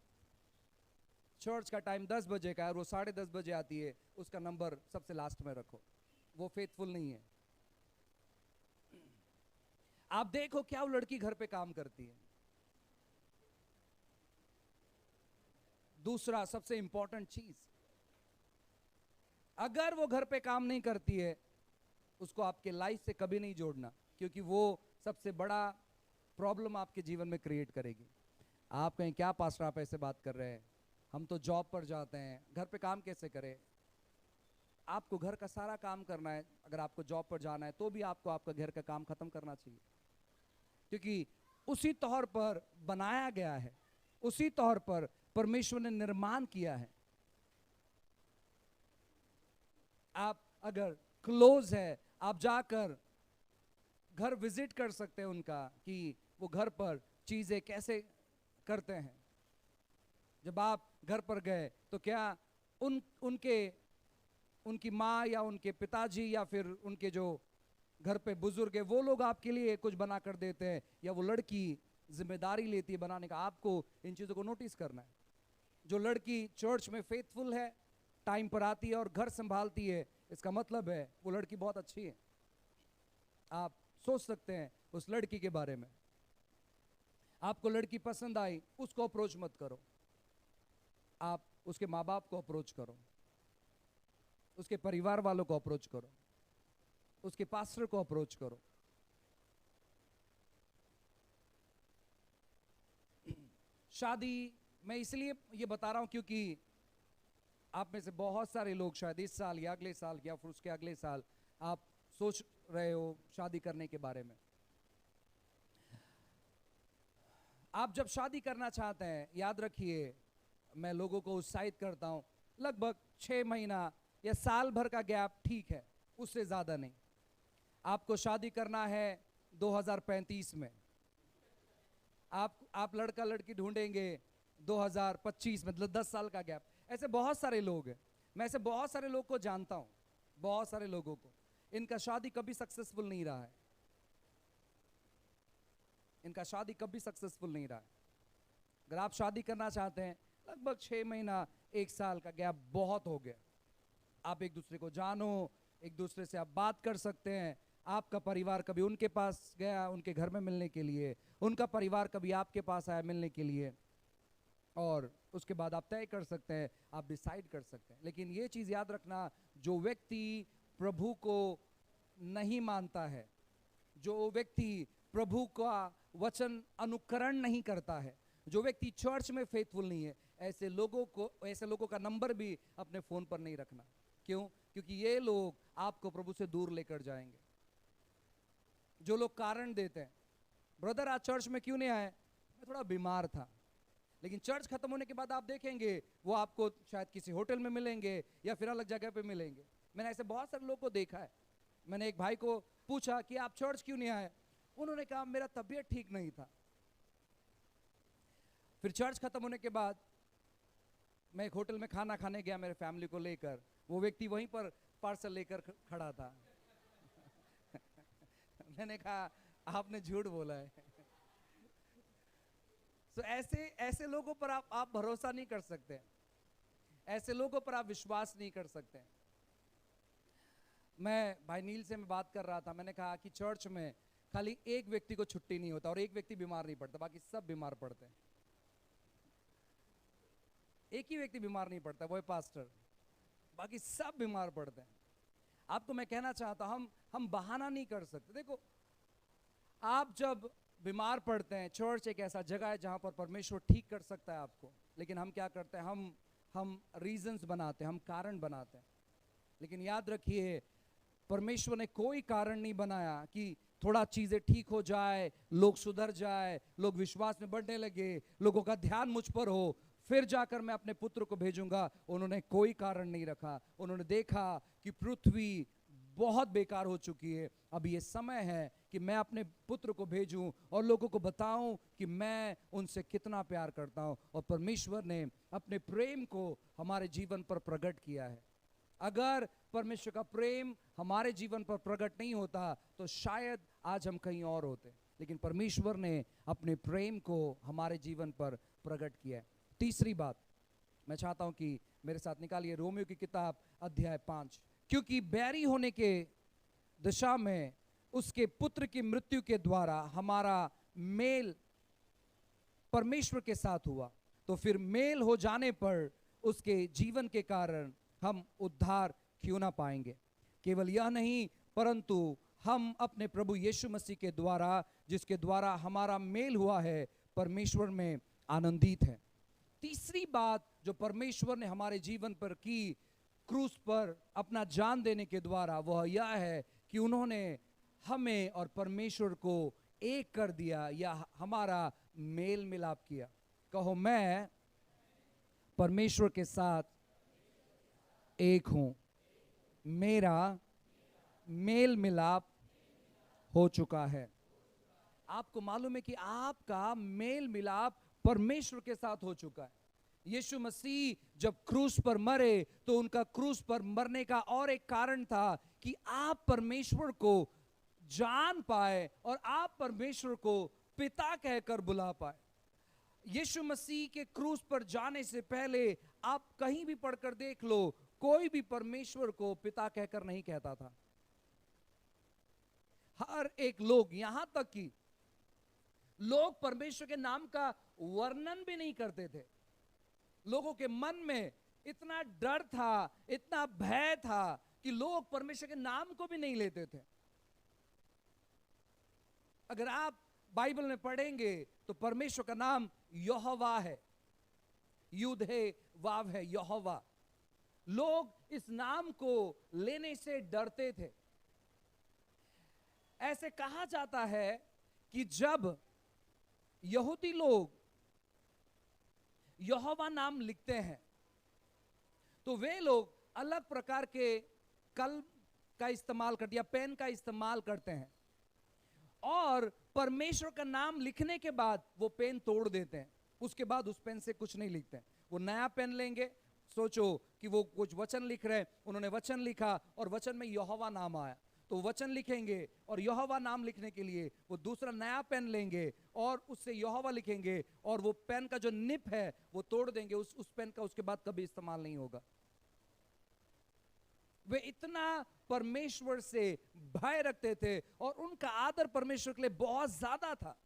चर्च का टाइम 10 बजे का है और वो 10:30 बजे आती है, उसका नंबर सबसे लास्ट में रखो, वो फेथफुल नहीं है। आप देखो क्या वो लड़की घर पे काम करती है। दूसरा सबसे इंपॉर्टेंट चीज, अगर वो घर पे काम नहीं करती है, उसको आपके लाइफ से कभी नहीं जोड़ना, क्योंकि वो सबसे बड़ा प्रॉब्लम आपके जीवन में क्रिएट करेगी। आप कहें क्या पास्टर आप ऐसे बात कर रहे हैं, हम तो जॉब पर जाते हैं, घर पे काम कैसे करें? आपको घर का सारा काम करना है। अगर आपको जॉब पर जाना है तो भी आपको आपका घर का काम खत्म करना चाहिए, क्योंकि उसी तौर पर बनाया गया है, उसी तौर पर परमेश्वर ने निर्माण किया है। आप अगर क्लोज है, आप जाकर घर विजिट कर सकते हैं उनका, कि वो घर पर चीजें कैसे करते हैं। जब आप घर पर गए तो क्या उनकी माँ या उनके पिताजी या फिर उनके जो घर पे बुजुर्ग है, वो लोग आपके लिए कुछ बना कर देते हैं, या वो लड़की जिम्मेदारी लेती है बनाने का? आपको इन चीजों को नोटिस करना है। जो लड़की चर्च में फेथफुल है, टाइम पर आती है और घर संभालती है, इसका मतलब है वो लड़की बहुत अच्छी है। आप सोच सकते हैं उस लड़की के बारे में। आपको लड़की पसंद आई, उसको अप्रोच मत करो, आप उसके माँ बाप को अप्रोच करो, उसके परिवार वालों को अप्रोच करो, उसके पास्टर को अप्रोच करो। शादी मैं इसलिए ये बता रहा हूं क्योंकि आप में से बहुत सारे लोग शायद इस साल या अगले साल या फिर उसके अगले साल आप सोच रहे हो शादी करने के बारे में। आप जब शादी करना चाहते हैं, याद रखिए, मैं लोगों को उत्साहित करता हूं, लगभग 6 महीना या साल भर का गैप ठीक है, उससे ज्यादा नहीं। आपको शादी करना है 2035 में, आप लड़का लड़की ढूंढेंगे 2025 में, मतलब 10 साल का गैप। ऐसे बहुत सारे लोग हैं, मैं ऐसे बहुत सारे लोग को जानता हूं, बहुत सारे लोगों को, इनका शादी कभी सक्सेसफुल नहीं रहा है, इनका शादी कभी सक्सेसफुल नहीं रहा है। अगर आप शादी करना चाहते हैं, लगभग 6 महीना 1 साल का गैप बहुत हो गया। आप एक दूसरे को जानो, एक दूसरे से आप बात कर सकते हैं। आपका परिवार कभी उनके पास गया उनके घर में मिलने के लिए, उनका परिवार कभी आपके पास आया मिलने के लिए, और उसके बाद आप तय कर सकते हैं, आप डिसाइड कर सकते हैं। लेकिन ये चीज़ याद रखना, जो व्यक्ति प्रभु को नहीं मानता है, जो व्यक्ति प्रभु का वचन अनुकरण नहीं करता है, जो व्यक्ति चर्च में फेथफुल नहीं है, ऐसे लोगों का नंबर भी अपने फोन पर नहीं रखना। क्यों? क्योंकि ये लोग आपको प्रभु से दूर लेकर जाएंगे। जो लोग कारण देते हैं, ब्रदर आज चर्च में क्यों नहीं आए? मैं थोड़ा बीमार था। लेकिन चर्च खत्म होने के बाद आप देखेंगे वो आपको शायद किसी होटल में मिलेंगे या फिर अलग जगह पे मिलेंगे। मैंने ऐसे बहुत सारे लोगों को देखा है। मैंने एक भाई को पूछा कि आप चर्च क्यों नहीं आए? उन्होंने कहा मेरा तबीयत ठीक नहीं था। फिर चर्च खत्म होने के बाद मैं एक होटल में खाना खाने गया मेरे फैमिली को लेकर, वो व्यक्ति वहीं पर पार्सल लेकर खड़ा था। मैंने कहा आपने झूठ बोला है। तो ऐसे लोगों पर आप भरोसा नहीं कर सकते, ऐसे लोगों पर आप विश्वास नहीं कर सकते। मैं भाई नील से मैं बात कर रहा था, मैंने कहा कि चर्च में खाली एक व्यक्ति को छुट्टी नहीं होता और एक व्यक्ति बीमार नहीं पड़ता, बाकी सब बीमार पड़ते हैं। एक ही व्यक्ति बीमार नहीं पड़ता, वो है पास्टर, बाकी सब बीमार पड़ते हैं। आपको मैं कहना चाहता हूं, हम बहाना नहीं कर सकते। देखो, आप जब बीमार पड़ते हैं, चर्च एक ऐसा जगह है जहां पर परमेश्वर ठीक कर सकता है आपको, लेकिन हम क्या करते हैं, हम रीजंस बनाते हैं, हम कारण बनाते हैं। लेकिन याद रखिए, परमेश्वर ने कोई कारण नहीं बनाया कि थोड़ा चीजें ठीक हो जाए, लोग सुधर जाए, लोग विश्वास में बढ़ने लगे, लोगों का ध्यान मुझ पर हो, फिर जाकर मैं अपने पुत्र को भेजूंगा। उन्होंने कोई कारण नहीं रखा। उन्होंने देखा कि पृथ्वी बहुत बेकार हो चुकी है, अब ये समय है कि मैं अपने पुत्र को भेजूं और लोगों को बताऊं कि मैं उनसे कितना प्यार करता हूं। और परमेश्वर ने अपने प्रेम को हमारे जीवन पर प्रकट किया है। अगर परमेश्वर का प्रेम हमारे जीवन पर प्रकट नहीं होता तो शायद आज हम कहीं और होते, लेकिन परमेश्वर ने अपने प्रेम को हमारे जीवन पर प्रकट किया है। तीसरी बात मैं चाहता हूं कि मेरे साथ निकालिए रोमियो की किताब अध्याय 5। क्योंकि बैरी होने के दशा में उसके पुत्र की मृत्यु के द्वारा हमारा मेल परमेश्वर के साथ हुआ, तो फिर मेल हो जाने पर उसके जीवन के कारण हम उद्धार क्यों ना पाएंगे। केवल यह नहीं, परंतु हम अपने प्रभु यीशु मसीह के द्वारा, जिसके द्वारा हमारा मेल हुआ है, परमेश्वर में आनंदित है। तीसरी बात जो परमेश्वर ने हमारे जीवन पर की क्रूस पर अपना जान देने के द्वारा, वह यह है कि उन्होंने हमें और परमेश्वर को एक कर दिया, या हमारा मेल मिलाप किया। कहो, मैं परमेश्वर के साथ एक हूं, मेरा मेल मिलाप हो चुका है। आपको मालूम है कि आपका मेल मिलाप परमेश्वर के साथ हो चुका है। यीशु मसीह जब क्रूस पर मरे तो उनका क्रूस पर मरने का और एक कारण था कि आप परमेश्वर को जान पाए और आप परमेश्वर को पिता कहकर बुला पाए। यीशु मसीह के क्रूस पर जाने से पहले आप कहीं भी पढ़कर देख लो, कोई भी परमेश्वर को पिता कहकर नहीं कहता था। हर एक लोग, यहां तक कि लोग परमेश्वर के नाम का वर्णन भी नहीं करते थे। लोगों के मन में इतना डर था, इतना भय था कि लोग परमेश्वर के नाम को भी नहीं लेते थे। अगर आप बाइबल में पढ़ेंगे तो परमेश्वर का नाम यहोवा है, युद्ध है, वाव है, यहोवा। लोग इस नाम को लेने से डरते थे। ऐसे कहा जाता है कि जब यहूदी लोग यहोवा नाम लिखते हैं तो वे लोग अलग प्रकार के कलम का इस्तेमाल करते या पेन का इस्तेमाल करते हैं, और परमेश्वर का नाम लिखने के बाद वो पेन तोड़ देते हैं। उसके बाद उस पेन से कुछ नहीं लिखते हैं, वो नया पेन लेंगे। सोचो कि वो कुछ वचन लिख रहे हैं, उन्होंने वचन लिखा और वचन में यहोवा नाम आया, तो वचन लिखेंगे और यहोवा नाम लिखने के लिए वो दूसरा नया पेन लेंगे और उससे यहोवा लिखेंगे, और वो पेन का जो निप है वो तोड़ देंगे। उस पेन का उसके बाद कभी इस्तेमाल नहीं होगा। वे इतना परमेश्वर से भय रखते थे और उनका आदर परमेश्वर के लिए बहुत ज्यादा था।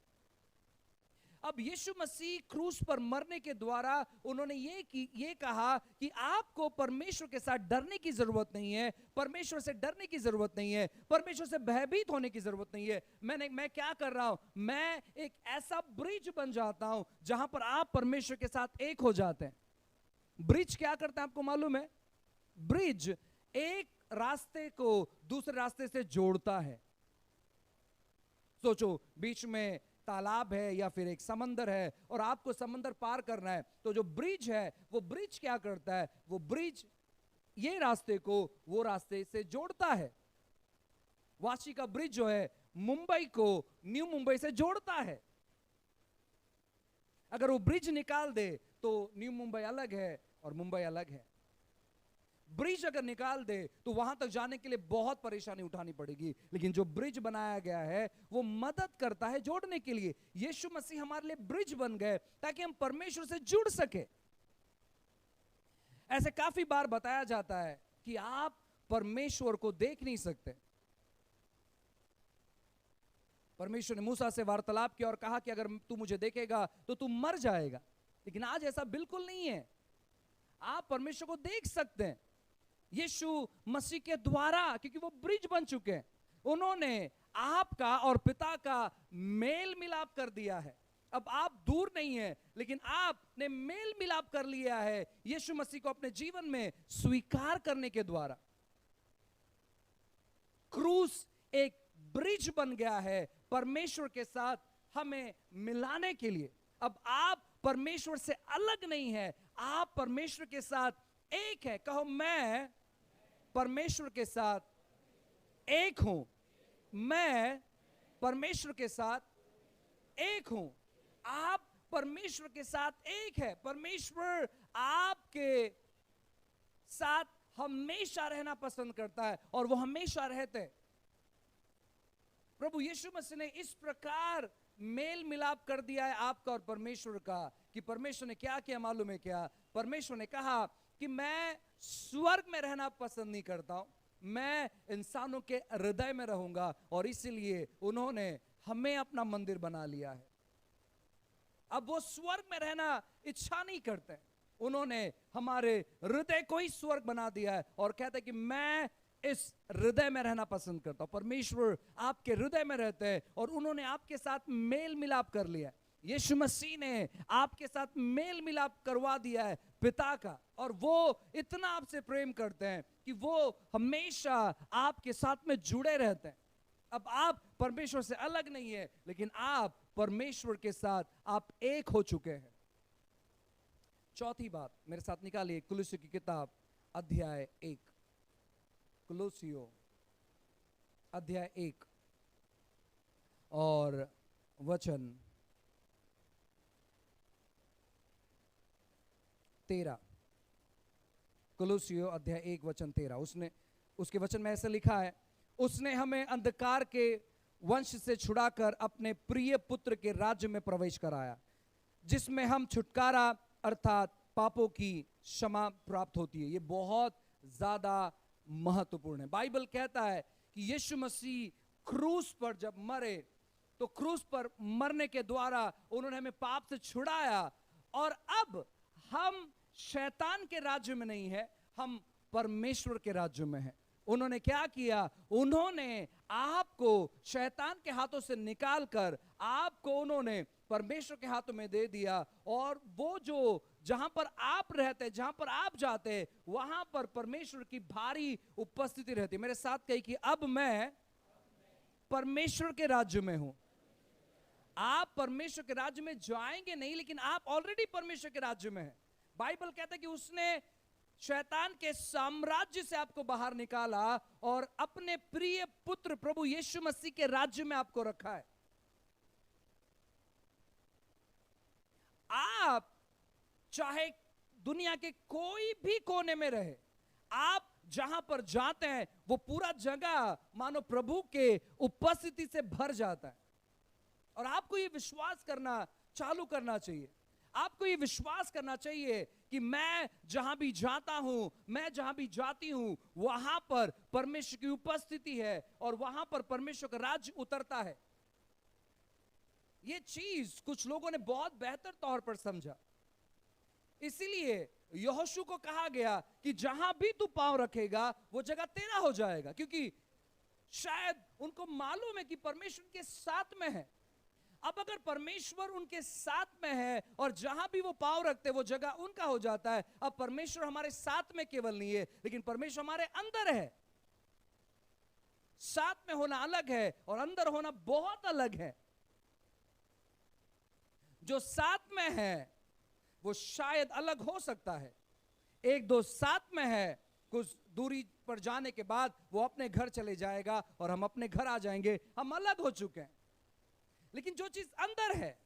अब यीशु मसीह क्रूस पर मरने के द्वारा उन्होंने ये कहा कि आपको परमेश्वर के साथ डरने की जरूरत नहीं है, परमेश्वर से डरने की जरूरत नहीं है, परमेश्वर से भयभीत होने की जरूरत नहीं है। मैं क्या कर रहा हूं? मैं एक ऐसा ब्रिज बन जाता हूं जहां पर आप परमेश्वर के साथ एक हो जाते हैं। ब्रिज क्या करता है आपको मालूम है? ब्रिज एक रास्ते को दूसरे रास्ते से जोड़ता है। सोचो, बीच में तालाब है या फिर एक समंदर है और आपको समंदर पार करना है, तो जो ब्रिज है वो ब्रिज क्या करता है? वो ब्रिज ये रास्ते को वो रास्ते से जोड़ता है। वाशी का ब्रिज जो है मुंबई को न्यू मुंबई से जोड़ता है। अगर वो ब्रिज निकाल दे तो न्यू मुंबई अलग है और मुंबई अलग है। ब्रिज अगर निकाल दे तो वहां तक जाने के लिए बहुत परेशानी उठानी पड़ेगी, लेकिन जो ब्रिज बनाया गया है वो मदद करता है जोड़ने के लिए। यीशु मसीह हमारे लिए ब्रिज बन गए ताकि हम परमेश्वर से जुड़ सके। ऐसे काफी बार बताया जाता है कि आप परमेश्वर को देख नहीं सकते। परमेश्वर ने मूसा से वार्तालाप किया और कहा कि अगर तू मुझे देखेगा तो तू मर जाएगा, लेकिन आज ऐसा बिल्कुल नहीं है। आप परमेश्वर को देख सकते हैं यीशु मसीह के द्वारा, क्योंकि वो ब्रिज बन चुके हैं। उन्होंने आपका और पिता का मेल मिलाप कर दिया है। अब आप दूर नहीं है, लेकिन आपने मेल मिलाप कर लिया है यीशु मसीह को अपने जीवन में स्वीकार करने के द्वारा। क्रूस एक ब्रिज बन गया है परमेश्वर के साथ हमें मिलाने के लिए। अब आप परमेश्वर से अलग नहीं है, आप परमेश्वर के साथ एक है। कहो, मैं परमेश्वर के साथ एक हूं। मैं परमेश्वर के साथ एक हूं। आप परमेश्वर के साथ एक है। परमेश्वर आपके साथ हमेशा रहना पसंद करता है और वो हमेशा रहते हैं। प्रभु यीशु मसीह ने इस प्रकार मेल मिलाप कर दिया है आपका और परमेश्वर का कि परमेश्वर ने क्या किया मालूम है क्या? परमेश्वर ने कहा कि मैं स्वर्ग में रहना पसंद नहीं करता हूं, मैं इंसानों के हृदय में रहूंगा, और इसीलिए उन्होंने हमें अपना मंदिर बना लिया है। अब वो स्वर्ग में रहना इच्छा नहीं करते, उन्होंने हमारे हृदय को ही स्वर्ग बना दिया है और कहते हैं कि मैं इस हृदय में रहना पसंद करता हूं। परमेश्वर आपके हृदय में रहते हैं और उन्होंने आपके साथ मेल मिलाप कर लिया है। यीशु मसीह ने आपके साथ मेल मिलाप करवा दिया है पिता का, और वो इतना आपसे प्रेम करते हैं कि वो हमेशा आपके साथ में जुड़े रहते हैं। अब आप परमेश्वर से अलग नहीं है, लेकिन आप परमेश्वर के साथ आप एक हो चुके हैं। चौथी बात मेरे साथ निकालिए, कुलुस्सियों की किताब अध्याय 1। कुलुस्सियों अध्याय 1 और वचन 13। कुलुस्सियों अध्याय 1 वचन 13। उसके वचन में ऐसे लिखा है, उसने हमें अंधकार के वंश से छुड़ाकर अपने प्रिय पुत्र के राज्य में प्रवेश कराया, जिसमें हम छुटकारा अर्थात पापों की क्षमा प्राप्त होती है। ये बहुत ज्यादा महत्वपूर्ण है। बाइबल कहता है कि यीशु मसीह क्रूस पर जब मरे तो क्रूस पर मरने के द्वारा उन्होंने हमें पाप से छुड़ाया, और अब हम शैतान के राज्य में नहीं है, हम परमेश्वर के राज्य में हैं। उन्होंने क्या किया? उन्होंने आपको शैतान के हाथों से निकालकर आपको उन्होंने परमेश्वर के हाथों में दे दिया, और वो जो जहां पर आप रहते, जहां पर आप जाते, वहां पर परमेश्वर की भारी उपस्थिति रहती। मेरे साथ कही कि अब मैं परमेश्वर के राज्य में हूं। आप परमेश्वर के राज्य में जाएंगे नहीं, लेकिन आप ऑलरेडी परमेश्वर के राज्य में हैं। बाइबल कहता है कि उसने शैतान के साम्राज्य से आपको बाहर निकाला और अपने प्रिय पुत्र प्रभु यीशु मसीह के राज्य में आपको रखा है। आप चाहे दुनिया के कोई भी कोने में रहे, आप जहां पर जाते हैं वो पूरा जगह मानो प्रभु के उपस्थिति से भर जाता है। और आपको ये विश्वास करना चालू करना चाहिए। आपको ये विश्वास करना चाहिए कि मैं जहां भी जाता हूं, मैं जहां भी जाती हूं, वहां पर परमेश्वर की उपस्थिति है और वहां पर परमेश्वर का राज्य उतरता है। ये चीज कुछ लोगों ने बहुत बेहतर तौर पर समझा, इसीलिए यहोशू को कहा गया कि जहां भी तू पांव रखेगा वो जगह तेरा हो जाएगा, क्योंकि शायद उनको मालूम है कि परमेश्वर के साथ में है। अब अगर परमेश्वर उनके साथ में है और जहां भी वो पांव रखते वो जगह उनका हो जाता है। अब परमेश्वर हमारे साथ में केवल नहीं है, लेकिन परमेश्वर हमारे अंदर है। साथ में होना अलग है और अंदर होना बहुत अलग है। जो साथ में है वो शायद अलग हो सकता है। एक दो साथ में है, कुछ दूरी पर जाने के बाद वो अपने घर चले जाएगा और हम अपने घर आ जाएंगे, हम अलग हो चुके हैं। लेकिन जो चीज अंदर है,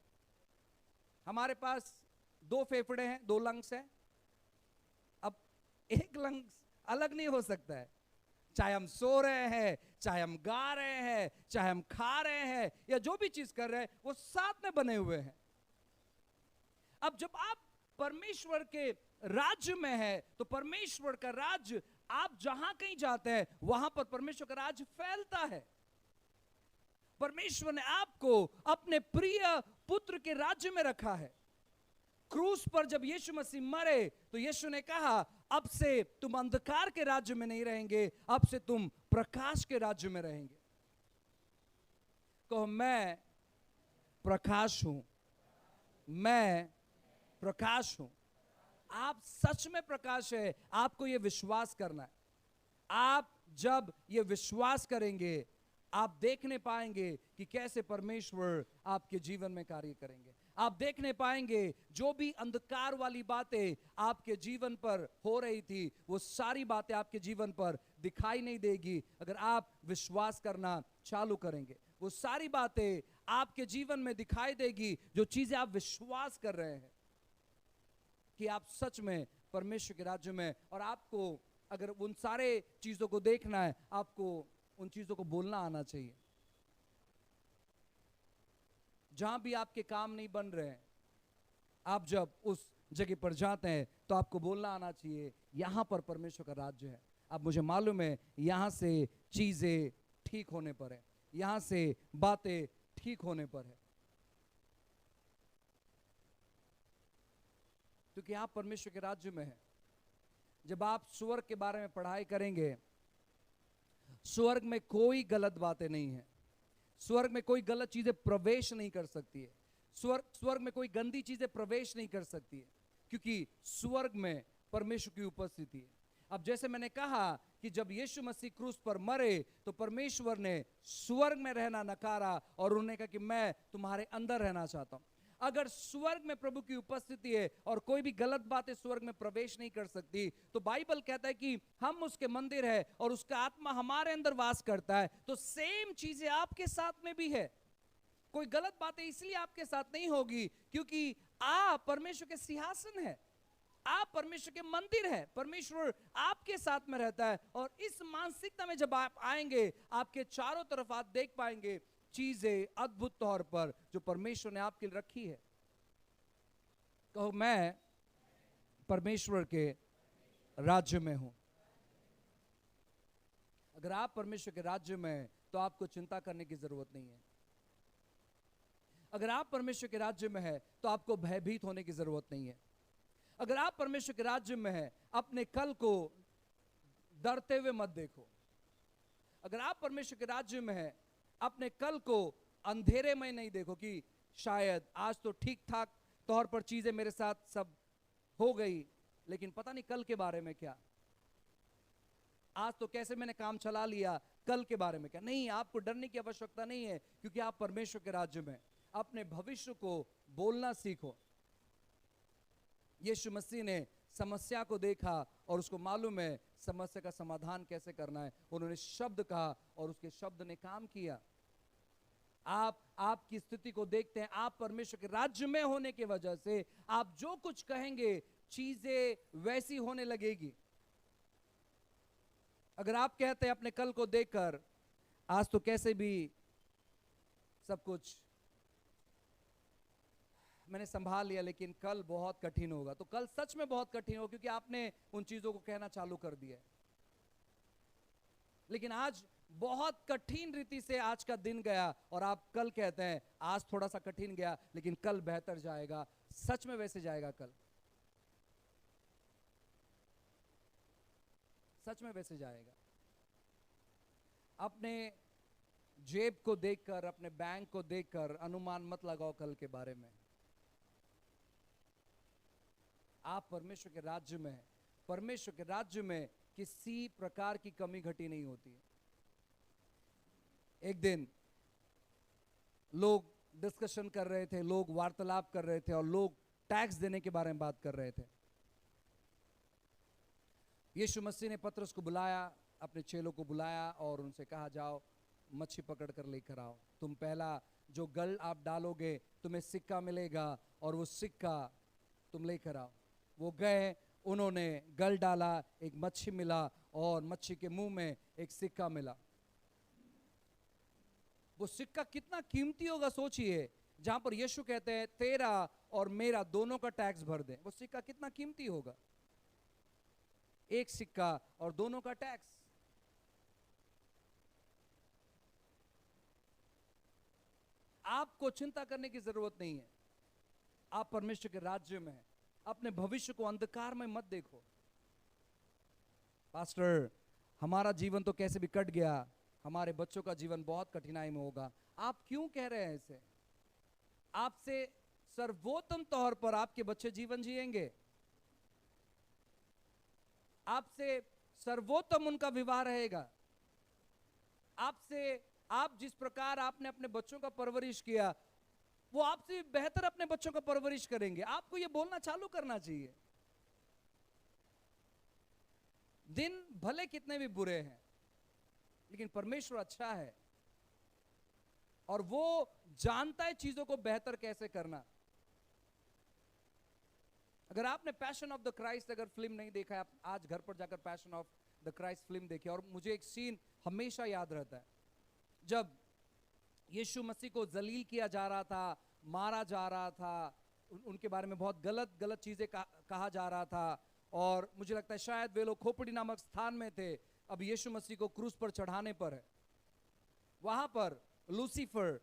हमारे पास दो फेफड़े हैं, दो लंग्स हैं। अब एक लंग्स अलग नहीं हो सकता है। चाहे हम सो रहे हैं, चाहे हम गा रहे हैं, चाहे हम खा रहे हैं, या जो भी चीज कर रहे हैं, वो साथ में बने हुए हैं। अब जब आप परमेश्वर के राज्य में है तो परमेश्वर का राज्य, आप जहां कहीं जाते हैं वहां पर परमेश्वर का राज्य फैलता है। परमेश्वर ने आपको अपने प्रिय पुत्र के राज्य में रखा है। क्रूस पर जब यीशु मसीह मरे तो यीशु ने कहा, अब से तुम अंधकार के राज्य में नहीं रहेंगे, अब से तुम प्रकाश के राज्य में रहेंगे। कहो, मैं प्रकाश हूं, मैं प्रकाश हूं। आप सच में प्रकाश है, आपको यह विश्वास करना है। आप जब यह विश्वास करेंगे आप देखने पाएंगे कि कैसे परमेश्वर आपके जीवन में कार्य करेंगे। आप देखने पाएंगे जो भी अंधकार वाली बातें आपके जीवन पर हो रही थी, वो सारी बातें आपके जीवन पर दिखाई नहीं देगी अगर आप विश्वास करना चालू करेंगे। वो सारी बातें आपके जीवन में दिखाई देगी जो चीजें आप विश्वास कर रहे हैं कि आप सच में परमेश्वर के राज्य में। और आपको अगर उन सारे चीजों को देखना है, आपको उन चीजों को बोलना आना चाहिए। जहां भी आपके काम नहीं बन रहे हैं, आप जब उस जगह पर जाते हैं तो आपको बोलना आना चाहिए, यहां पर परमेश्वर का राज्य है। अब मुझे मालूम है यहां से चीजें ठीक होने पर है, यहां से बातें ठीक होने पर है, क्योंकि आप परमेश्वर के राज्य में हैं। जब आप स्वर्ग के बारे में पढ़ाई करेंगे, स्वर्ग में कोई गलत बातें नहीं है, स्वर्ग में कोई गलत चीजें प्रवेश नहीं कर सकती है, स्वर्ग में कोई गंदी चीजें प्रवेश नहीं कर सकती है, क्योंकि स्वर्ग में परमेश्वर की उपस्थिति है। अब जैसे मैंने कहा कि जब यीशु मसीह क्रूस पर मरे तो परमेश्वर ने स्वर्ग में रहना नकारा और उन्होंने कहा कि मैं तुम्हारे अंदर रहना चाहता हूं। अगर स्वर्ग में प्रभु की उपस्थिति है और कोई भी गलत बातें स्वर्ग में प्रवेश नहीं कर सकती, तो बाइबल कहता है कि हम उसके मंदिर है और उसका आत्मा हमारे अंदर वास करता है। तो सेम चीजें आपके साथ में भी है। कोई गलत बातें इसलिए आपके साथ नहीं होगी क्योंकि आप परमेश्वर के सिंहासन है, आप परमेश्वर के मंदिर है, परमेश्वर आपके साथ में रहता है। और इस मानसिकता में जब आप आएंगे, आपके चारों तरफ आप देख पाएंगे चीजें अद्भुत तौर पर जो परमेश्वर ने आपके लिए रखी है। कहो, मैं परमेश्वर के राज्य में हूं। अगर आप परमेश्वर के राज्य में हैं तो आपको चिंता करने की जरूरत नहीं है। अगर आप परमेश्वर के राज्य में हैं तो आपको भयभीत होने की जरूरत नहीं है। अगर आप परमेश्वर के राज्य में हैं, अपने कल को डरते हुए मत देखो। अगर आप परमेश्वर के राज्य में हैं, अपने कल को अंधेरे में नहीं देखो कि शायद आज तो ठीक ठाक तौर पर चीजें मेरे साथ सब हो गई, लेकिन पता नहीं कल के बारे में क्या, आज तो कैसे मैंने काम चला लिया, कल के बारे में क्या। नहीं, आपको डरने की आवश्यकता नहीं है, क्योंकि आप परमेश्वर के राज्य में। अपने भविष्य को बोलना सीखो। यीशु मसीह ने समस्या को देखा और उसको मालूम है समस्या का समाधान कैसे करना है। उन्होंने शब्द कहा और उसके शब्द ने काम किया। आप आपकी स्थिति को देखते हैं, आप परमेश्वर के राज्य में होने की वजह से आप जो कुछ कहेंगे चीजें वैसी होने लगेगी। अगर आप कहते हैं अपने कल को देखकर आज तो कैसे भी सब कुछ मैंने संभाल लिया, लेकिन कल बहुत कठिन होगा, तो कल सच में बहुत कठिन होगा, क्योंकि आपने उन चीजों को कहना चालू कर दिया। लेकिन आज बहुत कठिन रीति से आज का दिन गया और आप कल कहते हैं आज थोड़ा सा कठिन गया लेकिन कल बेहतर जाएगा। सच में वैसे जाएगा कल, सच में वैसे जाएगा। अपने जेब को देखकर, अपने बैंक को देखकर अनुमान मत लगाओ कल के बारे में। आप परमेश्वर के राज्य में हैं। परमेश्वर के राज्य में किसी प्रकार की कमी घटी नहीं होती है। एक दिन लोग डिस्कशन कर रहे थे, लोग वार्तालाप कर रहे थे और लोग टैक्स देने के बारे में बात कर रहे थे। यीशु मसीह ने पतरस को बुलाया, अपने चेलों को बुलाया और उनसे कहा, जाओ मच्छी पकड़ कर लेकर आओ। तुम पहला जो गल आप डालोगे तुम्हें सिक्का मिलेगा और वो सिक्का तुम लेकर आओ। वो गए, उन्होंने गल डाला, एक मच्छी मिला और मच्छी के मुंह में एक सिक्का मिला। वो सिक्का कितना कीमती होगा सोचिए। जहां पर यीशु कहते हैं तेरा और मेरा दोनों का टैक्स भर दे, वो सिक्का कितना कीमती होगा। एक सिक्का और दोनों का टैक्स। आपको चिंता करने की जरूरत नहीं है। आप परमेश्वर के राज्य में हैं। अपने भविष्य को अंधकार में मत देखो। पास्टर, हमारा जीवन तो कैसे भी कट गया, हमारे बच्चों का जीवन बहुत कठिनाई में होगा। आप क्यों कह रहे हैं ऐसे? आपसे सर्वोत्तम तौर पर आपके बच्चे जीवन जिएंगे। आपसे सर्वोत्तम उनका विवाह रहेगा। आपसे आप जिस प्रकार आपने अपने बच्चों का परवरिश किया, वो आपसे बेहतर अपने बच्चों का परवरिश करेंगे। आपको ये बोलना चालू करना चाहिए। दिन भले कितने भी बुरे हैं, लेकिन परमेश्वर अच्छा है और वो जानता है चीजों को बेहतर कैसे करना। अगर आपने पैशन ऑफ द क्राइस्ट अगर फिल्म नहीं देखा है, आप आज घर पर जाकर passion of the Christ film देखिए। और मुझे एक सीन हमेशा याद रहता है, जब यीशु मसीह को जलील किया जा रहा था, मारा जा रहा था, उनके बारे में बहुत गलत गलत चीजें कहा जा रहा था। और मुझे लगता है शायद वे लोग खोपड़ी नामक स्थान में थे। अब यीशु मसीह को क्रूस पर चढ़ाने पर है। वहां पर लूसीफर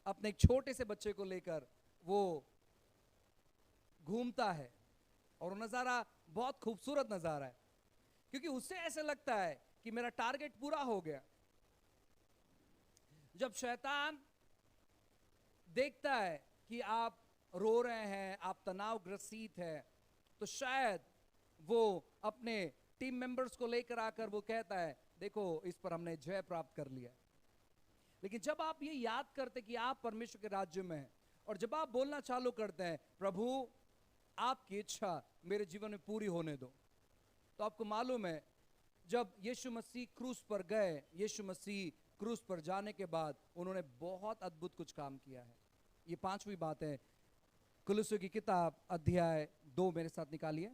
अपने एक छोटे से बच्चे को लेकर वो घूमता है, और वो नजारा बहुत खूबसूरत नजारा है, क्योंकि उससे ऐसे लगता है कि मेरा टारगेट पूरा हो गया। जब शैतान देखता है कि आप रो रहे हैं, आप तनावग्रसित हैं, तो शायद वो अपने टीम मेंबर्स को लेकर आकर वो कहता है, देखो इस पर हमने जय प्राप्त कर लिया। लेकिन जब आप ये याद करते कि आप परमेश्वर के राज्य में हैं, और जब आप बोलना चालू करते हैं, प्रभु आपकी इच्छा मेरे जीवन में पूरी होने दो, तो आपको मालूम है जब यीशु मसीह क्रूस पर गए, यीशु मसीह क्रूस पर जाने के बाद उन्होंने बहुत अद्भुत कुछ काम किया है। ये पांचवी बात है। कुलुस्सियों की किताब अध्याय 2 मेरे साथ निकालिए।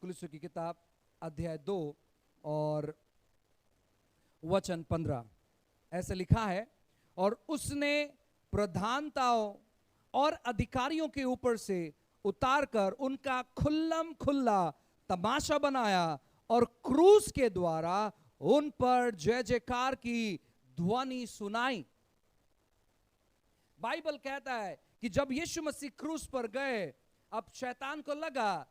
कुलुस्सियों की किताब अध्याय 2 और वचन 15 ऐसे लिखा है, और उसने प्रधानताओं और अधिकारियों के ऊपर से उतारकर उनका खुल्लम खुल्ला तमाशा बनाया और क्रूस के द्वारा उन पर जय जयकार की ध्वनि सुनाई। बाइबल कहता है कि जब यीशु मसीह क्रूस पर गए, अब शैतान को लगा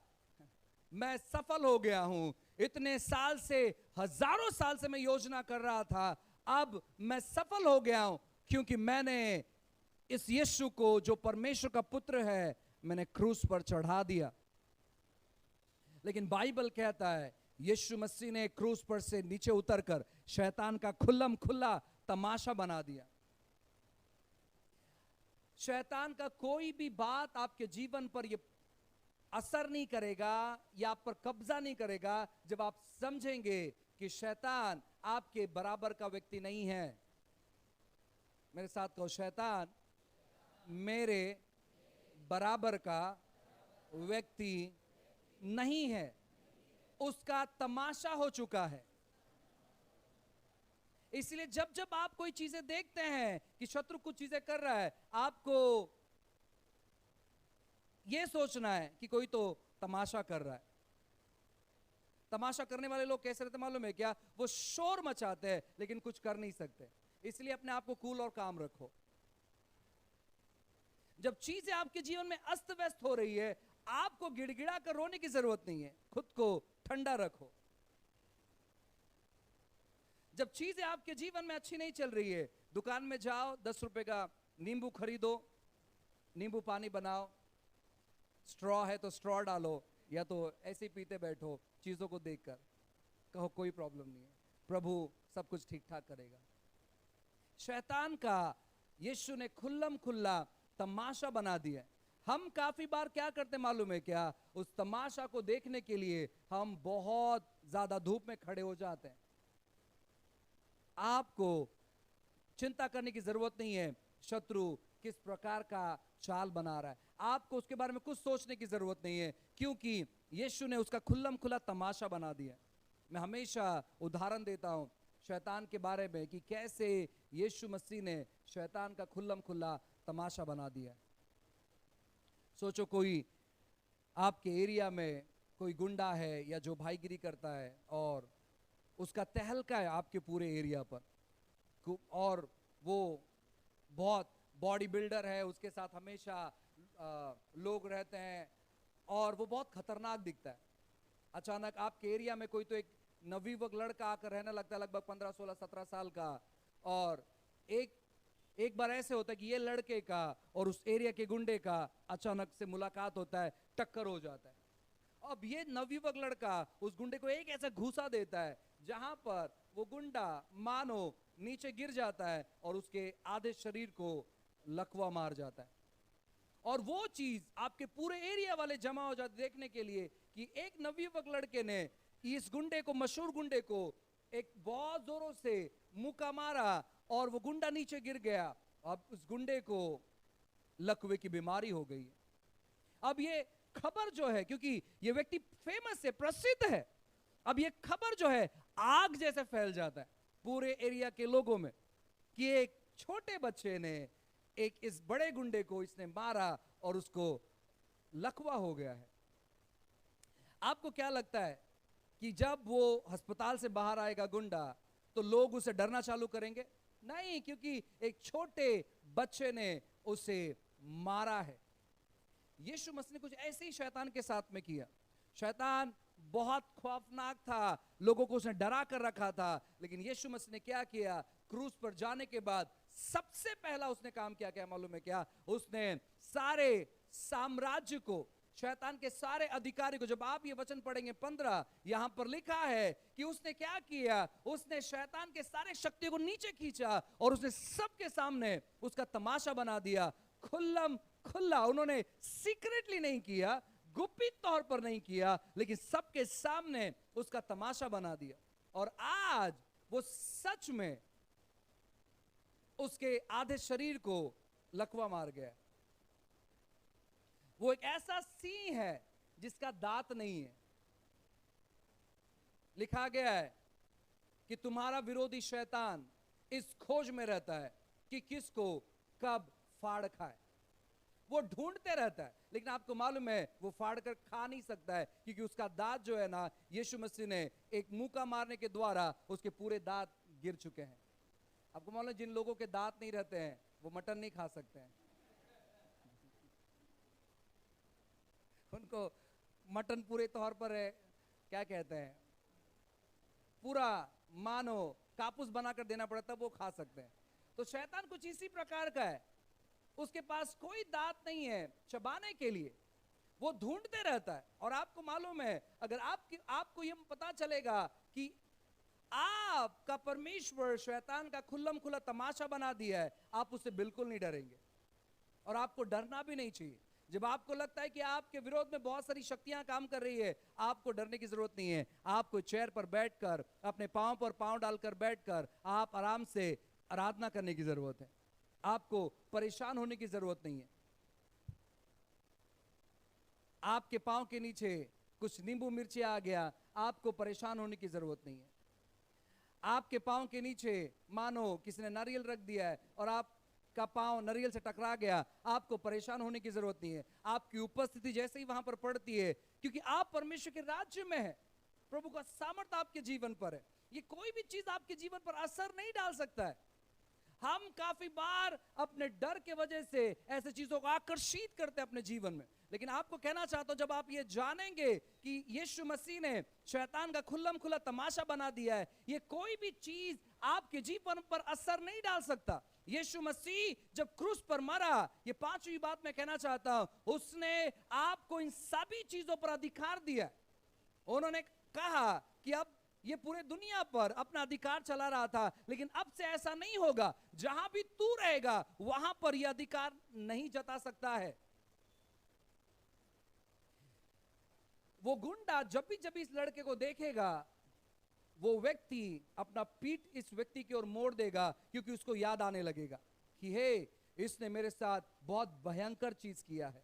मैं सफल हो गया हूं, इतने साल से, हजारों साल से मैं योजना कर रहा था, अब मैं सफल हो गया हूं, क्योंकि मैंने इस यीशु को जो परमेश्वर का पुत्र है, मैंने क्रूस पर चढ़ा दिया। लेकिन बाइबल कहता है यीशु मसीह ने क्रूस पर से नीचे उतरकर शैतान का खुल्लम खुल्ला तमाशा बना दिया। शैतान का कोई भी बात आपके जीवन पर ये असर नहीं करेगा या आप पर कब्जा नहीं करेगा जब आप समझेंगे कि शैतान आपके बराबर का व्यक्ति नहीं है। मेरे साथ कहो, शैतान मेरे बराबर का व्यक्ति नहीं है, उसका तमाशा हो चुका है। इसलिए जब जब आप कोई चीजें देखते हैं कि शत्रु कुछ चीजें कर रहा है, आपको यह सोचना है कि कोई तो तमाशा कर रहा है। तमाशा करने वाले लोग कैसे रहते मालूम है क्या? वो शोर मचाते हैं लेकिन कुछ कर नहीं सकते। इसलिए अपने आप को कूल और काम रखो। जब चीजें आपके जीवन में अस्त व्यस्त हो रही है, आपको गिड़गिड़ा कर रोने की जरूरत नहीं है, खुद को ठंडा रखो। जब चीजें आपके जीवन में अच्छी नहीं चल रही है, दुकान में जाओ, 10 रुपए का नींबू खरीदो, नींबू पानी बनाओ, स्ट्रॉ है तो स्ट्रॉ डालो, या तो ऐसे ही पीते बैठो चीजों को देखकर। कहो कोई प्रॉब्लम नहीं है, प्रभु सब कुछ ठीक ठाक करेगा। शैतान का यीशु ने खुल्लम खुल्ला तमाशा बना दिया। हम काफी बार क्या करते मालूम है क्या? उस तमाशा को देखने के लिए हम बहुत ज्यादा धूप में खड़े हो जाते हैं। आपको चिंता करने की जरूरत नहीं है शत्रु किस प्रकार का चाल बना रहा है, आपको उसके बारे में कुछ सोचने की जरूरत नहीं है, क्योंकि यीशु ने उसका खुल्लम खुल्ला तमाशा बना दिया। मैं हमेशा उदाहरण देता हूं शैतान के बारे में कि कैसे यीशु मसीह ने शैतान का खुल्लम खुल्ला तमाशा बना दिया। सोचो कोई आपके एरिया में कोई गुंडा है या जो भाईगिरी करता है और उसका तहलका है आपके पूरे एरिया पर, और वो बहुत बॉडी बिल्डर है, उसके साथ हमेशा लोग रहते हैं और वो बहुत खतरनाक दिखता है। अचानक आपके एरिया में कोई तो एक नवयुवक लड़का आकर रहने लगता है, लगभग 15, 16, 17 साल का, और एक बार ऐसे होता है कि ये लड़के का और उस एरिया के गुंडे का अचानक से मुलाकात होता है, टक्कर हो जाता है, अब ये नवयुवक लड़का उस गुंडे को एक ऐसा घूसा देता है जहां पर वो गुंडा मानो नीचे गिर जाता है और उसके आधे शरीर को लकवा मार जाता है। और वो चीज आपके पूरे एरिया वाले जमा हो जाते देखने के लिए कि एक नवयुवक लड़के ने इस गुंडे को, मशहूर गुंडे को, एक बहुत जोरों से मुक्का मारा और वो गुंडा नीचे गिर गया। अब उस गुंडे को लकवे की बीमारी हो गई। अब ये खबर जो है, क्योंकि ये व्यक्ति फेमस है, प्रसिद्ध है, अब ये खबर जो है आग जैसे फैल जाता है पूरे एरिया के लोगों में कि एक छोटे बच्चे ने एक इस बड़े गुंडे को इसने मारा और उसको लकवा हो गया है। आपको क्या लगता है कि जब वो अस्पताल से बाहर आएगा गुंडा तो लोग उसे डरना चालू करेंगे? नहीं, क्योंकि एक छोटे बच्चे ने उसे मारा है। यीशु मसीह ने कुछ ऐसे ही शैतान के साथ में किया। शैतान बहुत खौफनाक था, लोगों को उसने डरा कर रखा था, लेकिन यीशु मसीह ने क्या किया? क्रूस पर जाने के बाद सबसे पहला उसने काम क्या मालूम है क्या? उसने सारे साम्राज्य को, शैतान के सारे अधिकारी को, जब आप ये वचन पढ़ेंगे 15, यहां पर लिखा है कि उसने क्या किया? उसने शैतान के सारे शक्तियों को नीचे खींचा और उसने सबके सामने उसका तमाशा बना दिया। खुल्लम खुल्ला, उन्होंने सीक्रेटली नहीं किया, गुप्त तौर पर नहीं किया, लेकिन सबके सामने उसका तमाशा बना दिया। और आज वो सच में उसके आधे शरीर को लकवा मार गया। वो एक ऐसा सिंह है जिसका दांत नहीं है। लिखा गया है कि तुम्हारा विरोधी शैतान इस खोज में रहता है कि किसको कब फाड़ खाए। वो ढूंढते रहता है, लेकिन आपको मालूम है वो फाड़ कर खा नहीं सकता है, क्योंकि उसका दांत जो है ना, यीशु मसीह ने एक मुक्का मारने के द्वारा उसके पूरे दांत गिर चुके हैं। आपको मालूम है जिन लोगों के दांत नहीं रहते हैं वो मटन नहीं खा सकते हैं। उनको मटन पूरे तौर पर है, क्या कहते हैं, पूरा मानो कापूस बनाकर देना पड़ता है, वो खा सकते हैं। तो शैतान कुछ इसी प्रकार का है, उसके पास कोई दांत नहीं है चबाने के लिए, वो ढूंढते रहता है। और आपको मालूम है, अगर आपको ये पता चलेगा कि आपका परमेश्वर शैतान का खुल्लम खुला तमाशा बना दिया है, आप उससे बिल्कुल नहीं डरेंगे और आपको डरना भी नहीं चाहिए। जब आपको लगता है कि आपके विरोध में बहुत सारी शक्तियां काम कर रही है, आपको डरने की जरूरत नहीं है। आपको चेयर पर बैठकर, अपने पांव पर पांव डालकर बैठकर आप आराम से आराधना करने की जरूरत है। आपको परेशान होने की जरूरत नहीं है। आपके पांव के नीचे कुछ नींबू मिर्ची आ गया, आपको परेशान होने की जरूरत नहीं है। आपके पांव के नीचे मानो किसी ने नारियल रख दिया है और आपका पांव नारियल से टकरा गया, आपको परेशान होने की जरूरत नहीं है। आपकी उपस्थिति जैसे ही वहां पर पड़ती है, क्योंकि आप परमेश्वर के राज्य में है, प्रभु का सामर्थ्य आपके जीवन पर है, ये कोई भी चीज आपके जीवन पर असर नहीं डाल सकता है। हम काफी बार अपने डर के वजह से ऐसे चीजों को आकर्षित करते हैं अपने जीवन में, लेकिन आपको कहना चाहता हूं, जब आप ये जानेंगे कि यीशु मसीह ने शैतान का खुल्लम खुला तमाशा बना दिया है, ये कोई भी चीज आपके जीवन पर असर नहीं डाल सकता। यीशु मसीह जब क्रूस पर मरा, ये पांचवी बात मैं कहना चाहता हूं, उसने आपको इन सभी चीजों पर अधिकार दिया। उन्होंने कहा कि अब ये पूरे दुनिया पर अपना अधिकार चला रहा था, लेकिन अब से ऐसा नहीं होगा, जहां भी तू रहेगा वहां पर यह अधिकार नहीं जता सकता है। वो गुंडा जब भी इस लड़के को देखेगा, वो व्यक्ति अपना पीठ इस व्यक्ति की ओर मोड़ देगा, क्योंकि उसको याद आने लगेगा कि हे, इसने मेरे साथ बहुत भयंकर चीज किया है।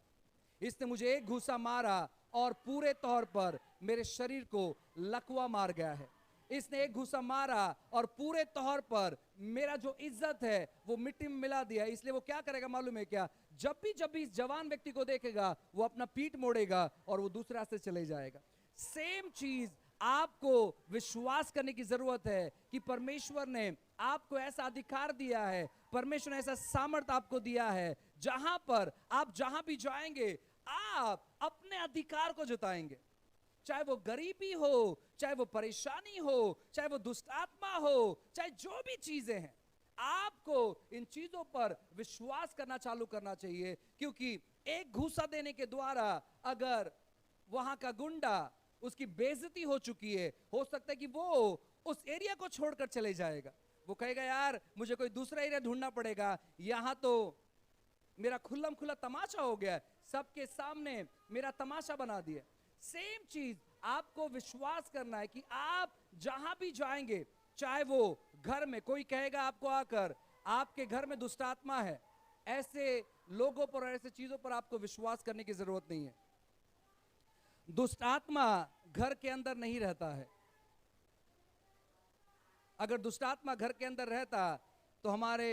इसने मुझे एक घूसा मारा और पूरे तौर पर मेरे शरीर को लकवा मार गया है। इसने एक घूसा मारा और पूरे तौर पर मेरा जो इज्जत है वो मिट्टी में मिला दिया। इसलिए वो क्या करेगा मालूम है क्या? जब भी इस जवान व्यक्ति को देखेगा, वो अपना पीठ मोड़ेगा और वो दूसरे रास्ते चले जाएगा। सेम चीज आपको विश्वास करने की जरूरत है कि परमेश्वर ने आपको ऐसा अधिकार दिया है, परमेश्वर ने ऐसा सामर्थ्य आपको दिया है, जहां पर आप जहां भी जाएंगे आप अपने अधिकार को जताएंगे। चाहे वो गरीबी हो, चाहे वो परेशानी हो, चाहे वो दुष्ट आत्मा हो, चाहे जो भी चीजें हैं, आपको इन चीजों पर विश्वास करना चालू करना चाहिए। क्योंकि एक घूसा देने के द्वारा अगर वहां का गुंडा, उसकी बेइज्जती हो चुकी है, हो सकता है कि वो उस एरिया को छोड़कर चले जाएगा। वो कहेगा यार मुझे कोई दूसरा एरिया ढूंढना पड़ेगा, यहां तो मेरा खुल्लम खुल्ला तमाशा हो गया, सबके सामने मेरा तमाशा बना दिया। सेम चीज आपको विश्वास करना है कि आप जहां भी जाएंगे, चाहे वो घर में कोई कहेगा आपको आकर आपके घर में दुष्ट आत्मा है, ऐसे लोगों पर और ऐसे चीजों पर आपको विश्वास करने की जरूरत नहीं है। दुष्ट आत्मा घर के अंदर नहीं रहता है। अगर दुष्ट आत्मा घर के अंदर रहता तो हमारे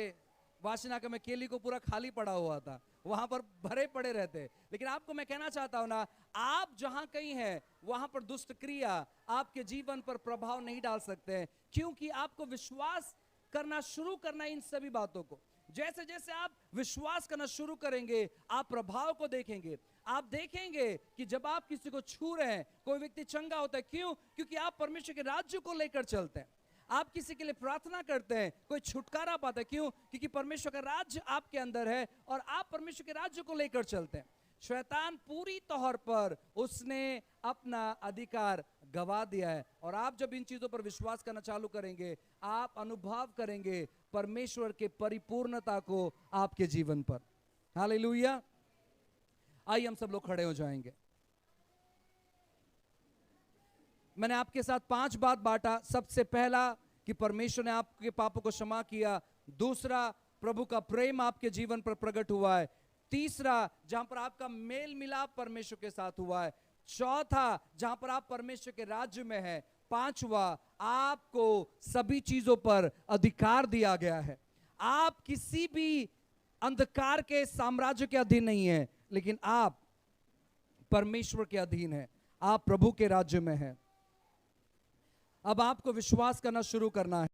वाशिनाका में केली को पूरा खाली पड़ा हुआ था, वहां पर भरे पड़े रहते। लेकिन आपको मैं कहना चाहता हूं ना, आप जहां कहीं हैं वहां पर दुष्ट क्रिया आपके जीवन पर प्रभाव नहीं डाल सकते हैं, क्योंकि आपको विश्वास करना शुरू करना इन सभी बातों को। जैसे जैसे आप विश्वास करना शुरू करेंगे, आप प्रभाव को देखेंगे। आप देखेंगे कि जब आप किसी को छू रहे हैं, कोई व्यक्ति चंगा होता है। क्यों? क्योंकि आप परमेश्वर के राज्य को लेकर चलते हैं। आप किसी के लिए प्रार्थना करते हैं, कोई छुटकारा पाता है। क्यों? क्योंकि परमेश्वर का राज्य आपके अंदर है और आप परमेश्वर के राज्य को लेकर चलते हैं। शैतान पूरी तौर पर उसने अपना अधिकार गवा दिया है, और आप जब इन चीजों पर विश्वास करना चालू करेंगे, आप अनुभव करेंगे परमेश्वर के परिपूर्णता को आपके जीवन पर। हालेलुया। आइए हम सब लोग खड़े हो जाएंगे। मैंने आपके साथ 5 बात बांटा। सबसे पहला कि परमेश्वर ने आपके पापों को क्षमा किया। दूसरा, प्रभु का प्रेम आपके जीवन पर प्रकट हुआ है। तीसरा, जहां पर आपका मेल मिलाप परमेश्वर के साथ हुआ है। चौथा, जहां पर आप परमेश्वर के राज्य में हैं। पांचवा, आपको सभी चीजों पर अधिकार दिया गया है। आप किसी भी अंधकार के साम्राज्य के अधीन नहीं है, लेकिन आप परमेश्वर के अधीन हैं। आप प्रभु के राज्य में हैं। अब आपको विश्वास करना शुरू करना है।